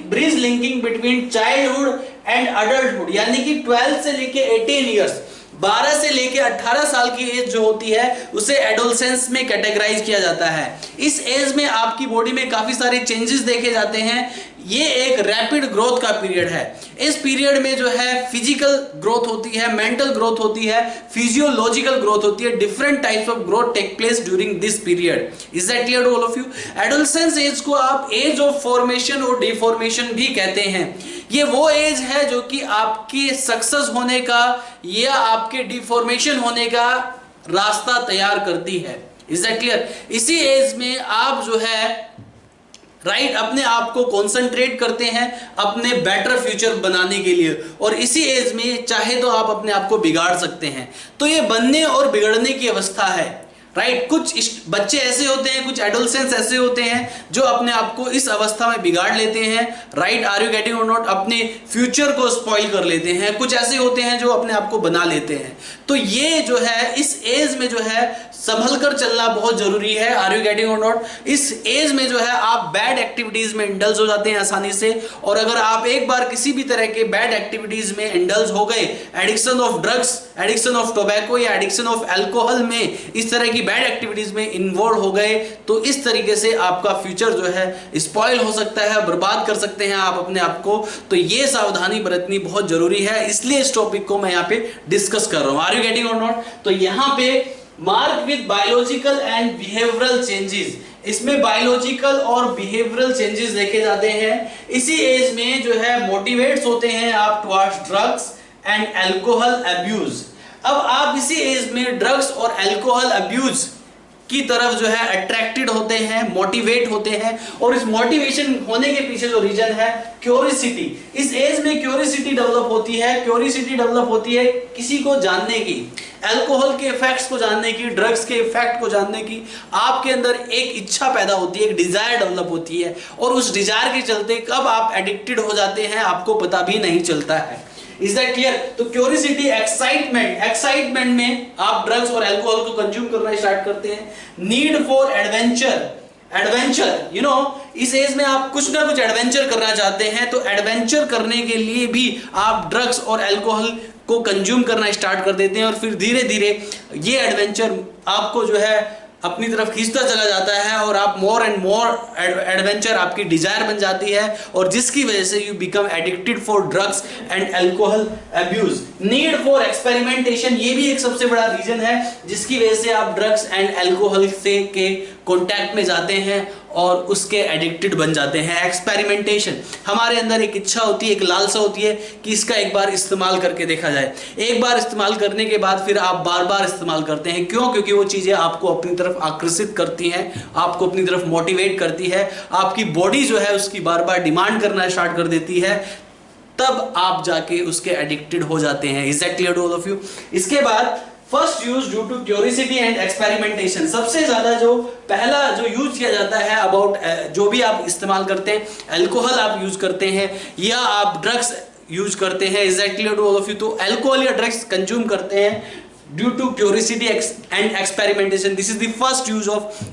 Speaker 1: bridge linking between childhood and adulthood, यानी कि 12 से लेके 18 years, 12 से लेके 18 साल की as जो होती है उसे एडोलसेंस में कैटेगराइज किया जाता है। इस एज में आपकी बॉडी में काफी सारे चेंजेस देखे जाते हैं। ये एक रैपिड ग्रोथ का पीरियड है। इस पीरियड में जो है फिजिकल ग्रोथ होती है, मेंटल ग्रोथ होती है, फिजियोलॉजिकल ग्रोथ होती है। Different types of growth take place during this period. Is that clear to all of you? Adolescence age को आप एज ऑफ फॉर्मेशन और डिफॉर्मेशन भी कहते हैं। ये वो एज है जो कि आपके सक्सेस होने का या आपके डिफॉर्मेशन होने का रास्ता तैयार करती है। Is that clear? इसी एज में आप जो है राइट अपने आप को कॉन्सेंट्रेट करते हैं अपने बेटर फ्यूचर बनाने के लिए, और इसी एज में चाहे तो आप अपने आप को बिगाड़ सकते हैं। तो ये बनने और बिगड़ने की अवस्था है। राइट कुछ बच्चे ऐसे होते हैं, कुछ एडोलसेंस ऐसे होते हैं जो अपने आप को इस अवस्था में बिगाड़ लेते हैं। राइट आर यू गेटिंग और नॉट? अपने फ्यूचर को स्पॉइल कर लेते हैं। कुछ ऐसे होते हैं जो अपने आप को बना लेते हैं। तो ये जो है इस एज में जो है संभल कर चलना बहुत जरूरी है। आर यू गेटिंग और नॉट? इस एज में जो है आप बैड एक्टिविटीज में इंडल्ज हो जाते हैं आसानी से, और अगर आप एक बार किसी भी तरह के बैड एक्टिविटीज में इंडल्ज हो गए, addiction of drugs, addiction of tobacco या एडिक्शन ऑफ अल्कोहल में, इस तरह की बैड एक्टिविटीज में इन्वॉल्व हो गए, तो इस तरीके से आपका फ्यूचर जो है स्पॉइल हो सकता है, बर्बाद कर सकते हैं आप अपने आप को। तो ये सावधानी बरतनी बहुत जरूरी है, इसलिए इस टॉपिक को मैं यहाँ पे डिस्कस कर रहा हूं। आर यू गेटिंग और नॉट? तो यहाँ पे mark with biological and behavioural changes, इसमें बायोलॉजिकल और बिहेवियरल चेंजेस देखे जाते हैं। इसी एज में जो है मोटिवेट्स होते हैं आप towards drugs and alcohol abuse. अब आप इसी एज में ड्रग्स और अल्कोहल अब्यूज की तरफ जो है अट्रैक्टेड होते हैं, मोटिवेट होते हैं, और इस मोटिवेशन होने के पीछे जो रीजन है क्यूरियोसिटी। इस एज में क्यूरियोसिटी डेवलप होती है। क्यूरियोसिटी डेवलप होती है किसी को जानने की, अल्कोहल के इफेक्ट्स को जानने की, ड्रग्स के इफेक्ट को जानने की। आपके अंदर एक इच्छा पैदा होती है, एक डिजायर डेवलप होती है, और उस डिजायर के चलते कब आप एडिक्टेड हो जाते हैं आपको पता भी नहीं चलता है। Is that clear? तो क्यूरियोसिटी, एक्साइटमेंट में आप ड्रग्स और अल्कोहल को कंज्यूम करना स्टार्ट करते हैं। Need for adventure, you know, इस एज में आप कुछ ना कुछ एडवेंचर करना चाहते हैं, तो एडवेंचर करने के लिए भी आप ड्रग्स और अल्कोहल को कंज्यूम करना स्टार्ट कर देते हैं, और फिर धीरे धीरे ये एडवेंचर आपको जो है अपनी तरफ खींचता चला जाता है और आप मोर एंड मोर एडवेंचर आपकी डिजायर बन जाती है, और जिसकी वजह से you become addicted for drugs and alcohol abuse. Need for experimentation, ये भी एक सबसे बड़ा रीजन है जिसकी वजह से आप ड्रग्स एंड अल्कोहल से के कॉन्टैक्ट में जाते हैं और उसके एडिक्टेड बन जाते हैं। एक्सपेरिमेंटेशन, हमारे अंदर एक इच्छा होती है, एक लालसा होती है कि इसका एक बार इस्तेमाल करके देखा जाए। एक बार इस्तेमाल करने के बाद फिर आप बार बार इस्तेमाल करते हैं। क्यों? क्योंकि वो चीज़ें आपको अपनी तरफ आकर्षित करती हैं, आपको अपनी तरफ मोटिवेट करती है, आपकी बॉडी जो है उसकी बार बार डिमांड करना स्टार्ट कर देती है, तब आप जाके उसके एडिक्टेड हो जाते हैं। Is that clear to all of you? इसके बाद first use due to curiosity and experimentation, सबसे ज्यादा जो पहला जो यूज किया जाता है अबाउट जो भी आप इस्तेमाल करते हैं, अल्कोहल आप यूज करते हैं या आप ड्रग्स यूज करते हैं, is that clear to all of you? तो अल्कोहल या ड्रग्स कंज्यूम करते हैं due to curiosity and experimentation. This is the first use of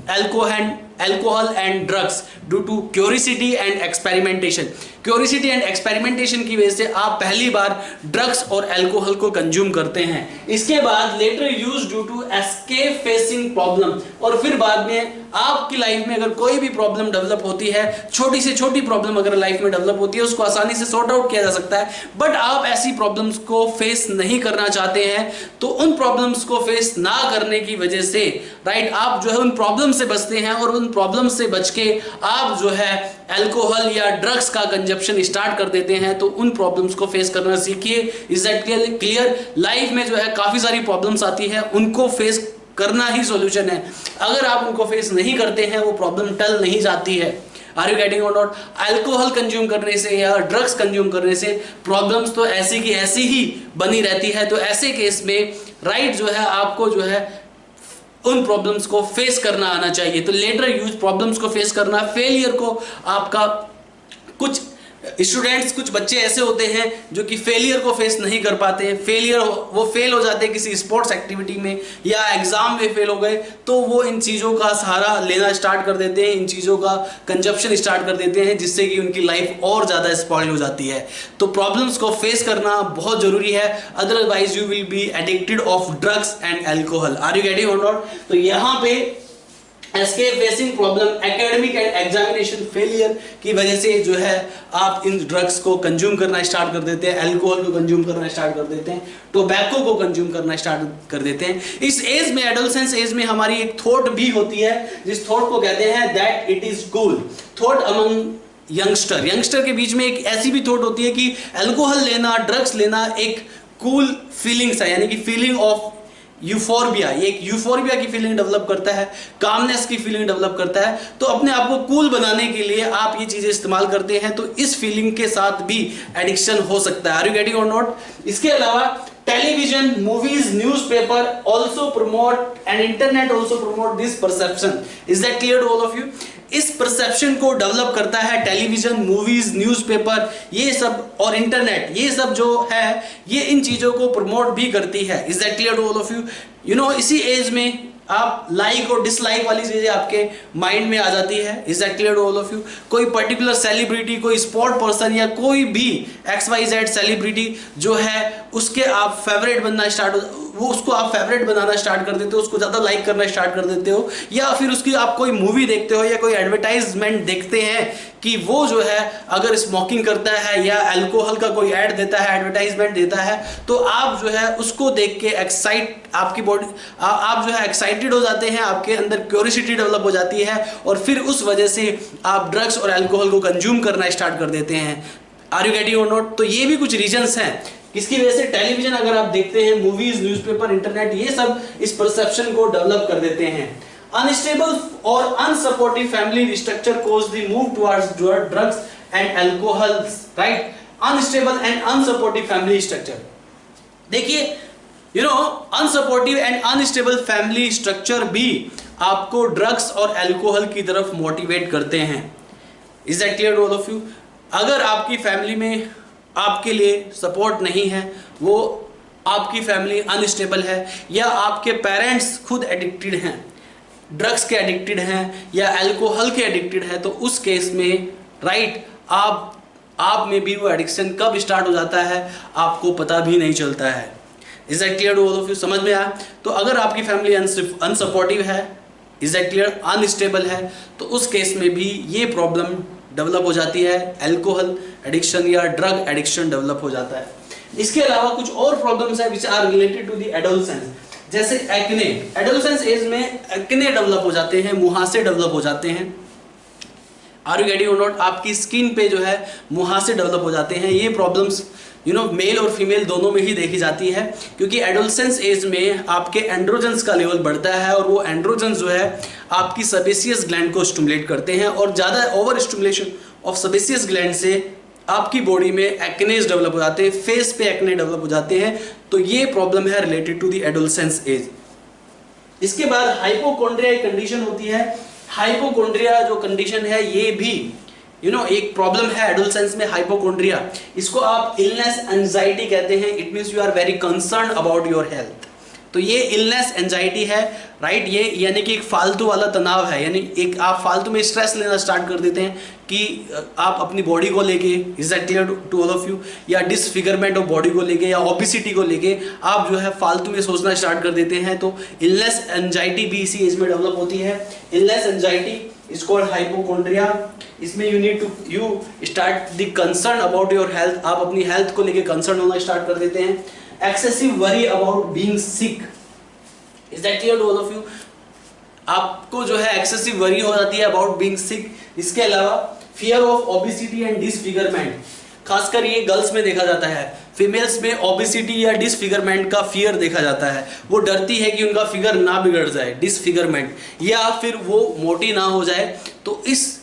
Speaker 1: alcohol and drugs due to curiosity and experimentation। Curiosity and experimentation की वजह से आप पहली बार ड्रग्स और अल्कोहल को कंज्यूम करते हैं। इसके बाद later use due to escape facing problem, और फिर बाद में आपकी लाइफ में अगर कोई भी प्रॉब्लम डेवलप होती है, छोटी से छोटी प्रॉब्लम अगर लाइफ में डेवलप होती है, उसको आसानी से सॉर्ट आउट किया जा सकता है, बट आप ऐसी प्रॉब्लम्स को फेस नहीं करना चाहते हैं, तो उन प्रॉब्लम्स को फेस ना करने की वजह से राइट आप जो है उन प्रॉब्लम से बचते हैं, और उन प्रॉब्लम से बच के आप जो है अल्कोहल या ड्रग्स का कंजप्शन स्टार्ट कर देते हैं। तो उन प्रॉब्लम्स को फेस करना सीखिए। Is that clear? लाइफ में जो है काफी सारी प्रॉब्लम्स आती है, उनको फेस करना ही सॉल्यूशन है। अगर आप उनको फेस नहीं करते हैं, वो प्रॉब्लम टल नहीं जाती है। आर यू गेटिंग और नॉट? अल्कोहल कंज्यूम करने से या ड्रग्स कंज्यूम करने से प्रॉब्लम्स तो ऐसी की ऐसी ही बनी रहती है। तो ऐसे केस में राइट जो है आपको जो है उन प्रॉब्लम्स को फेस करना आना चाहिए। तो लेटर यूज प्रॉब्लम्स को फेस करना, फेलियर को आपका, कुछ स्टूडेंट्स कुछ बच्चे ऐसे होते हैं जो कि फेलियर को फेस नहीं कर पाते हैं, वो फेल हो जाते हैं किसी स्पोर्ट्स एक्टिविटी में या एग्जाम में फेल हो गए, तो वो इन चीज़ों का सहारा लेना स्टार्ट कर देते हैं, इन चीज़ों का कंजप्शन स्टार्ट कर देते हैं, जिससे कि उनकी लाइफ और ज़्यादा स्पॉइल हो जाती है। तो प्रॉब्लम्स को फेस करना बहुत ज़रूरी है, otherwise you will be addicted of drugs and alcohol. Are you getting और नॉट? तो यहाँ पे escape facing problem, academic and examination failure की वजह से जो है आप इन ड्रग्स को कंज्यूम करना स्टार्ट कर देते हैं, अल्कोहल को कंज्यूम करना स्टार्ट कर देते हैं, टोबैको को कंज्यूम करना स्टार्ट कर देते हैं। इस एज में, एडोलसेंस एज में, हमारी एक थॉट भी होती है, जिस थॉट को कहते हैं that it is cool thought among youngster के बीच में एक ऐसी भी थॉट होती है कि अल्कोहल लेना, ड्रग्स लेना एक कूल फीलिंग्स है, यानी कि फीलिंग ऑफ यूफोर्बिया, ये एक यूफोर्बिया की फीलिंग डेवलप करता है, कामनेस की फीलिंग डेवलप करता है। तो अपने आप को कूल बनाने के लिए आप ये चीजें इस्तेमाल करते हैं, तो इस फीलिंग के साथ भी एडिक्शन हो सकता है। आर यू गेटिंग और नॉट? इसके अलावा television, movies, newspaper also promote and internet also promote this perception. Is that clear to all of you? इस परसेप्शन को डेवलप करता है टेलीविजन, मूवीज, न्यूज़पेपर, ये सब, और इंटरनेट, ये सब जो है ये इन चीजों को प्रमोट भी करती है। Is that clear to all of you? You know, इसी एज में आप लाइक और डिसलाइक वाली चीजें आपके माइंड में आ जाती है। Is that clear to all of you? कोई पर्टिकुलर सेलिब्रिटी, कोई स्पोर्ट पर्सन या कोई भी XYZ सेलिब्रिटी जो है उसके आप फेवरेट बनना उसको आप फेवरेट बनाना स्टार्ट कर देते हो, उसको ज्यादा लाइक करना स्टार्ट कर देते हो, या फिर उसकी आप कोई मूवी देखते हो या कोई एडवर्टाइजमेंट देखते हैं कि वो जो है अगर स्मोकिंग करता है या अल्कोहल का कोई ऐड देता है, एडवर्टाइजमेंट देता है, तो आप जो है उसको देख के आपकी बॉडी, आप जो है एक्साइटेड हो जाते हैं, आपके अंदर क्यूरियोसिटी डेवलप हो जाती है, और फिर उस वजह से आप ड्रग्स और अल्कोहल को कंज्यूम करना स्टार्ट कर देते हैं। आर यू गेटिंग और नॉट? तो ये भी कुछ रीजंस हैं किसकी वजह से टेलीविजन अगर आप देखते हैं, मूवीज, न्यूज़पेपर, इंटरनेट, ये सब इस परसेप्शन को डेवलप कर देते हैं। अनस्टेबल और unsupportive family structure cause the move towards drugs and alcohol, right? Unstable and unsupportive family structure, देखिए you know, unsupportive and unstable family structure भी आपको ड्रग्स और अल्कोहल की तरफ मोटिवेट करते हैं। Is that clear to all of you? अगर आपकी फैमिली में आपके लिए सपोर्ट नहीं है, वो आपकी फैमिली अनस्टेबल है, या आपके पेरेंट्स खुद एडिक्टेड हैं, ड्रग्स के एडिक्टेड हैं या अल्कोहल के एडिक्टेड हैं, तो उस केस में राइट आप में भी वो एडिक्शन कब स्टार्ट हो जाता है आपको पता भी नहीं चलता है। Is that clear to all of you? समझ में आया? तो अगर आपकी फैमिली अनसपोर्टिव है, इज दैट क्लियर, अनस्टेबल है, तो उस केस में भी ये प्रॉब्लम डेवलप हो जाती है, अल्कोहल एडिक्शन या ड्रग एडिक्शन डेवलप हो जाता है। इसके अलावा कुछ और प्रॉब्लम्स है which are related to the adolescence, जैसे एक्ने। एडोलसेंस एज में एक्ने डेवलप हो जाते हैं, मुहासे डेवलप हो जाते हैं। आर यू गेटिंग और नॉट, आपकी स्किन पे जो है मुहासे डेवलप हो जाते हैं। ये प्रॉब्लम्स मेल और फीमेल दोनों में ही देखी जाती है, क्योंकि एडोलसेंस एज में आपके एंड्रोजन्स का लेवल बढ़ता है और वो एंड्रोजन्स जो है आपकी सेबेसियस ग्लैंड को स्टिमुलेट करते हैं, और ज़्यादा over stimulation of sebaceous gland से आपकी बॉडी में एक्नेस डेवलप हो जाते हैं, फेस पे एक्ने डेवलप हो जाते हैं। तो ये प्रॉब्लम है related to the adolescence age. इसके बाद हाइपोकॉन्ड्रिया एक कंडीशन होती है। हाइपोकॉन्ड्रिया जो कंडीशन है ये भी एक प्रॉब्लम है एडोलसेंस में, हाइपोकॉन्ड्रिया। इसको आप इलनेस एंजाइटी कहते हैं। It means you are very concern about your health. तो ये इलनेस एंजाइटी है, राइट, ये यानी कि एक फालतू वाला तनाव है, यानी एक आप फालतू में स्ट्रेस लेना स्टार्ट कर देते हैं कि आप अपनी बॉडी को लेके, is that clear to all of you, या डिसफिगरमेंट ऑफ बॉडी को लेके या ओबेसिटी को लेके आप जो है फालतू में सोचना स्टार्ट कर देते हैं। तो इलनेस एंजाइटी भी इसी एज में डेवलप होती है। Illness anxiety is called hypochondria. इसमें you start the concern about your health, आप अपनी हेल्थ को लेके कंसर्न होना स्टार्ट कर देते हैं। Excessive worry about being sick, is that clear to all of you, आपको जो है एक्सेसिव वरी हो जाती है अबाउट बीइंग सिक। इसके अलावा fear of obesity and disfigurement, खासकर ये गर्ल्स में देखा जाता है। फीमेल्स में ओबेसिटी या डिसफिगरमेंट का फियर देखा जाता है, वो डरती है कि उनका फिगर ना बिगड़ जाए, डिसफिगरमेंट, या फिर वो मोटी ना हो जाए। तो इस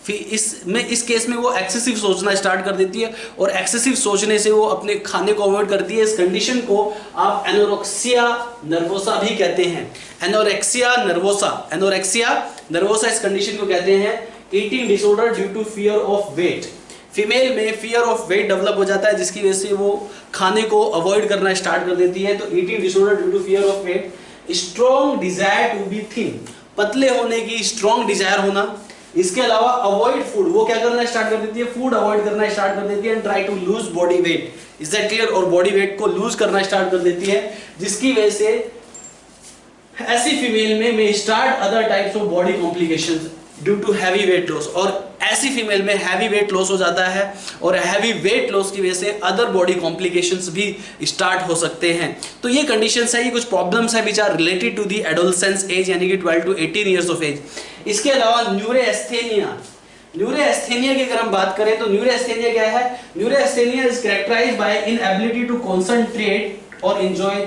Speaker 1: केस में वो एक्सेसिव सोचना स्टार्ट कर देती है, और एक्सेसिव सोचने से वो अपने खाने को अवॉइड करती है। इस कंडीशन को आप एनोरेक्सिया नर्वोसा भी कहते हैं। एनोरेक्सिया नर्वोसा इस कंडीशन को कहते हैं eating disorder due to fear of weight. Female में फियर ऑफ वेट डेवलप हो जाता है, जिसकी वजह से वो खाने को अवॉइड करना स्टार्ट कर देती है। तो eating disorder due to fear of weight. Strong desire to be thin, पतले होने की स्ट्रॉन्ग डिजायर होना। इसके अलावा अवॉइड फूड, वो क्या करना स्टार्ट कर देती है, फूड अवॉइड करना स्टार्ट कर देती है, and try to lose body weight, is that clear, और बॉडी वेट को लूज करना स्टार्ट कर देती है, जिसकी वजह से ऐसी फीमेल में start other types of body complications due to heavy weight loss, और ऐसी फीमेल में हैवी वेट लॉस हो जाता है, और हैवी वेट लॉस की वजह से अदर बॉडी कॉम्प्लिकेशंस भी स्टार्ट हो सकते हैं। तो ये कंडीशंस है, ये कुछ प्रॉब्लम्स है which are related to the adolescence age, यानी कि 12 to 18 ईयर्स ऑफ एज। इसके अलावा न्यूरोएस्थेनिया की अगर हम बात करें तो न्यूरोएस्थेनिया क्या है? Neurasthenia is characterised by inability to concentrate और एंजॉय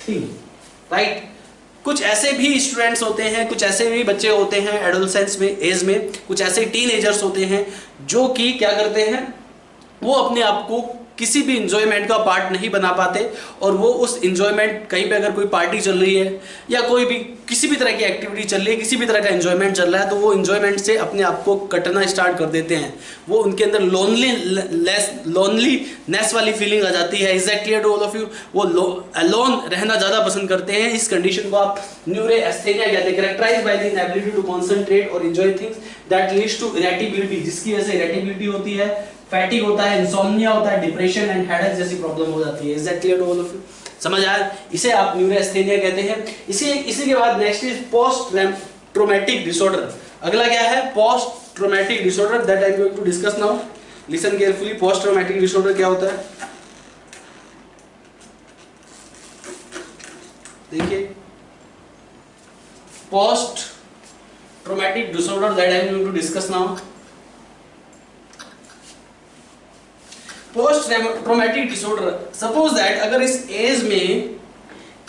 Speaker 1: थिंग, राइट। कुछ ऐसे भी स्टूडेंट्स होते हैं, कुछ ऐसे भी बच्चे होते हैं एडोलसेंस में एज में, कुछ ऐसे टीनेजर्स होते हैं जो कि क्या करते हैं, वो अपने आप को किसी भी इंजॉयमेंट का पार्ट नहीं बना पाते, और वो उस इंजॉयमेंट, कहीं पे अगर कोई पार्टी चल रही है या कोई भी किसी भी तरह की एक्टिविटी चल रही है, किसी भी तरह का इंजॉयमेंट चल रहा है, तो वो इंजॉयमेंट से अपने आप को कटना स्टार्ट कर देते हैं। वो उनके अंदर लोनलीनेस वाली फीलिंग आ जाती है। Is that clear to all of you? वो अलोन रहना ज़्यादा पसंद करते हैं। इस कंडीशन को आप न्यूरोएस्थेनिया कहते हैं, characterised by the inability to concentrate और enjoy things that leads to irritability, जिसकी वजह से इरिटेबिलिटी होती है, फैटिग होता है, इंसोम्निया होता है, डिप्रेशन एंड हेडेक जैसी प्रॉब्लम हो जाती है। Is that clear to all of you? समझ आया? इसे आप न्यूरोएस्थेनिया कहते हैं। इसी के बाद next is post traumatic disorder. अगला क्या है? Post traumatic disorder, that I am going to discuss now. Listen carefully. Post traumatic disorder क्या होता है? देखिए, post traumatic disorder that I am going to discuss now. Post traumatic disorder, suppose that अगर इस age में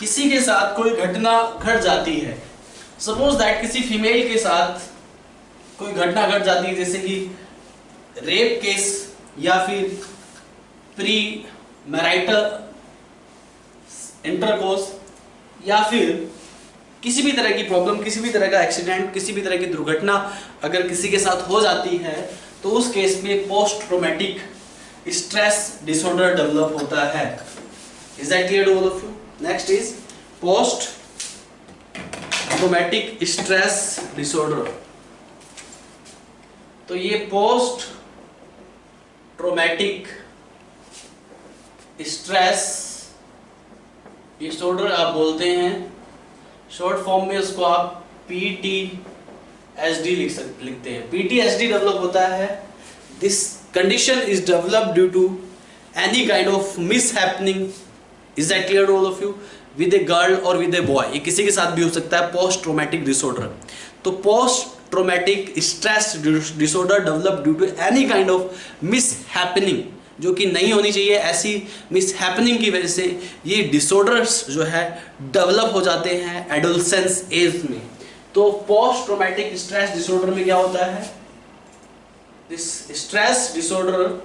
Speaker 1: किसी के साथ कोई घटना घट जाती है, सपोज दैट किसी फीमेल के साथ कोई घटना घट जाती है, जैसे कि रेप केस या फिर प्री मैरिटल इंटरकोर्स, या फिर किसी भी तरह की प्रॉब्लम, किसी भी तरह का एक्सीडेंट, किसी भी तरह की दुर्घटना अगर किसी के साथ हो जाती है, तो उस केस में post traumatic stress disorder develop होता है। Is that clear to all of you? Next is post traumatic stress disorder. तो ये पोस्ट ट्रॉमेटिक स्ट्रेस डिसऑर्डर आप बोलते हैं, शॉर्ट फॉर्म में उसको आप PTSD लिखते हैं। PTSD डेवलप होता है, this condition is developed due to any kind of mishappening, is that clear to all of you, with a girl or with a boy, ये किसी के साथ भी हो सकता है। पोस्ट ट्रोमैटिक डिसऑर्डर, तो post traumatic stress disorder develop due to any kind of mishappening, जो कि नहीं होनी चाहिए, ऐसी मिस हैपनिंग की वजह से ये डिसऑर्डर्स जो है डेवलप हो जाते हैं एडोलसेंस एज में। तो पोस्ट ट्रोमैटिक स्ट्रेस डिसऑर्डर में क्या होता है, this stress disorder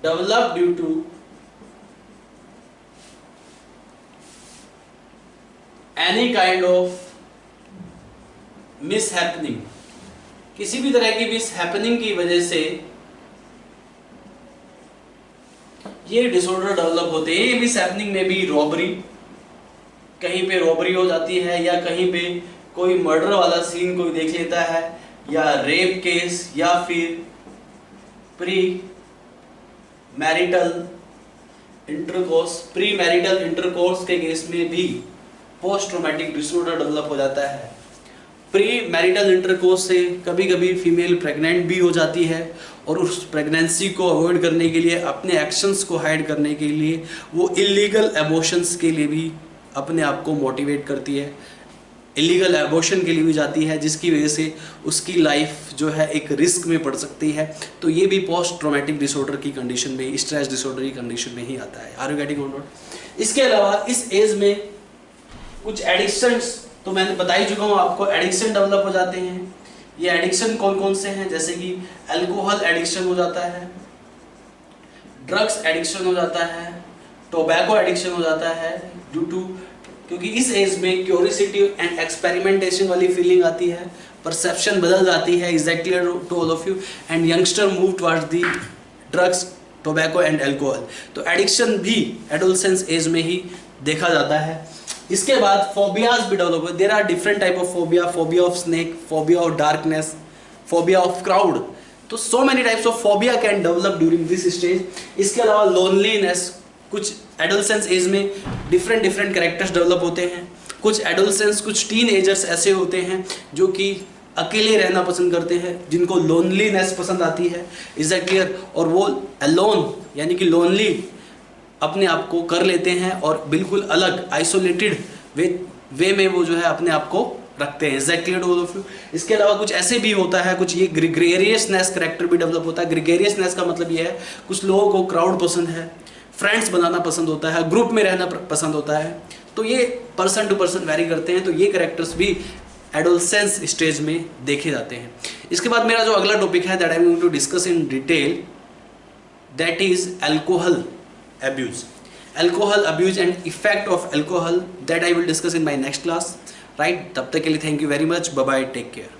Speaker 1: developed due to any kind of mishappening, किसी भी तरह की मिसहैपनिंग की वजह से ये डिसऑर्डर डेवलप होते हैं। ये मिसहैपनिंग में भी रॉबरी, कहीं पे रॉबरी हो जाती है, या कहीं पे कोई मर्डर वाला सीन कोई देख लेता है, या रेप केस, या फिर प्री मैरिटल इंटरकोर्स के केस में भी पोस्ट ट्रोमैटिक डिसऑर्डर डेवलप हो जाता है। प्री मैरिटल इंटरकोर्स से कभी कभी फीमेल प्रेग्नेंट भी हो जाती है, और उस प्रेगनेंसी को अवॉइड करने के लिए, अपने एक्शंस को हाइड करने के लिए वो इलीगल एबॉर्शंस के लिए भी अपने आप को मोटिवेट करती है, इलीगल एबॉर्शन के लिए भी जाती है, जिसकी वजह से उसकी लाइफ जो है एक रिस्क में पड़ सकती है। तो ये भी पोस्ट ट्रोमैटिक डिसऑर्डर की कंडीशन में, स्ट्रेस डिसऑर्डर की कंडीशन में ही आता है। Are you getting on not? इसके अलावा इस एज में कुछ एडिक्शंस तो मैंने बता ही चुका हूँ आपको, एडिक्शन डेवलप हो जाते हैं। ये एडिक्शन कौन कौन से हैं, जैसे कि अल्कोहल एडिक्शन हो जाता है, ड्रग्स एडिक्शन हो जाता है, टोबैको एडिक्शन हो जाता है, ड्यू टू, क्योंकि इस एज में क्यूरियोसिटी एंड एक्सपेरिमेंटेशन वाली फीलिंग आती है, परसेप्शन बदल जाती है, is that clear to all of you, and youngster move towards the drugs, tobacco and alcohol. तो एडिक्शन भी एडोलसेंस एज में ही देखा जाता है। इसके बाद फोबियाज भी डेवलप होते हैं। There are different type of phobia, phobia of snake, phobia of darkness, phobia of crowd. तो so many types of phobia can develop during this stage. इसके अलावा लोनलीनेस, कुछ एडोलसेंस एज में डिफरेंट कैरेक्टर्स डेवलप होते हैं। कुछ adolescence, कुछ tin agers ऐसे होते हैं जो कि अकेले रहना पसंद करते हैं, जिनको लोनलीनेस पसंद आती है, इज दैट क्लियर, और वो अलोन यानी कि लोनली अपने आप को कर लेते हैं और बिल्कुल अलग आइसोलेटेड वे में वो जो है अपने आप को रखते हैं, is that clear to all of you. इसके अलावा कुछ ऐसे भी होता है, कुछ ये ग्रेगेरियसनेस कैरेक्टर भी डेवलप होता है। ग्रेगेरियसनेस का मतलब ये है कुछ लोगों को क्राउड पसंद है, फ्रेंड्स बनाना पसंद होता है, ग्रुप में रहना पसंद होता है, तो ये पर्सन टू पर्सन वैरी करते हैं। तो ये कैरेक्टर्स भी एडोलसेंस स्टेज में देखे जाते हैं। इसके बाद मेरा जो अगला टॉपिक है that I am going to discuss in detail, that is alcohol abuse. Alcohol abuse and effect of alcohol, that I will discuss in my next class, right? तब तक के लिए thank you very much, bye bye, take care.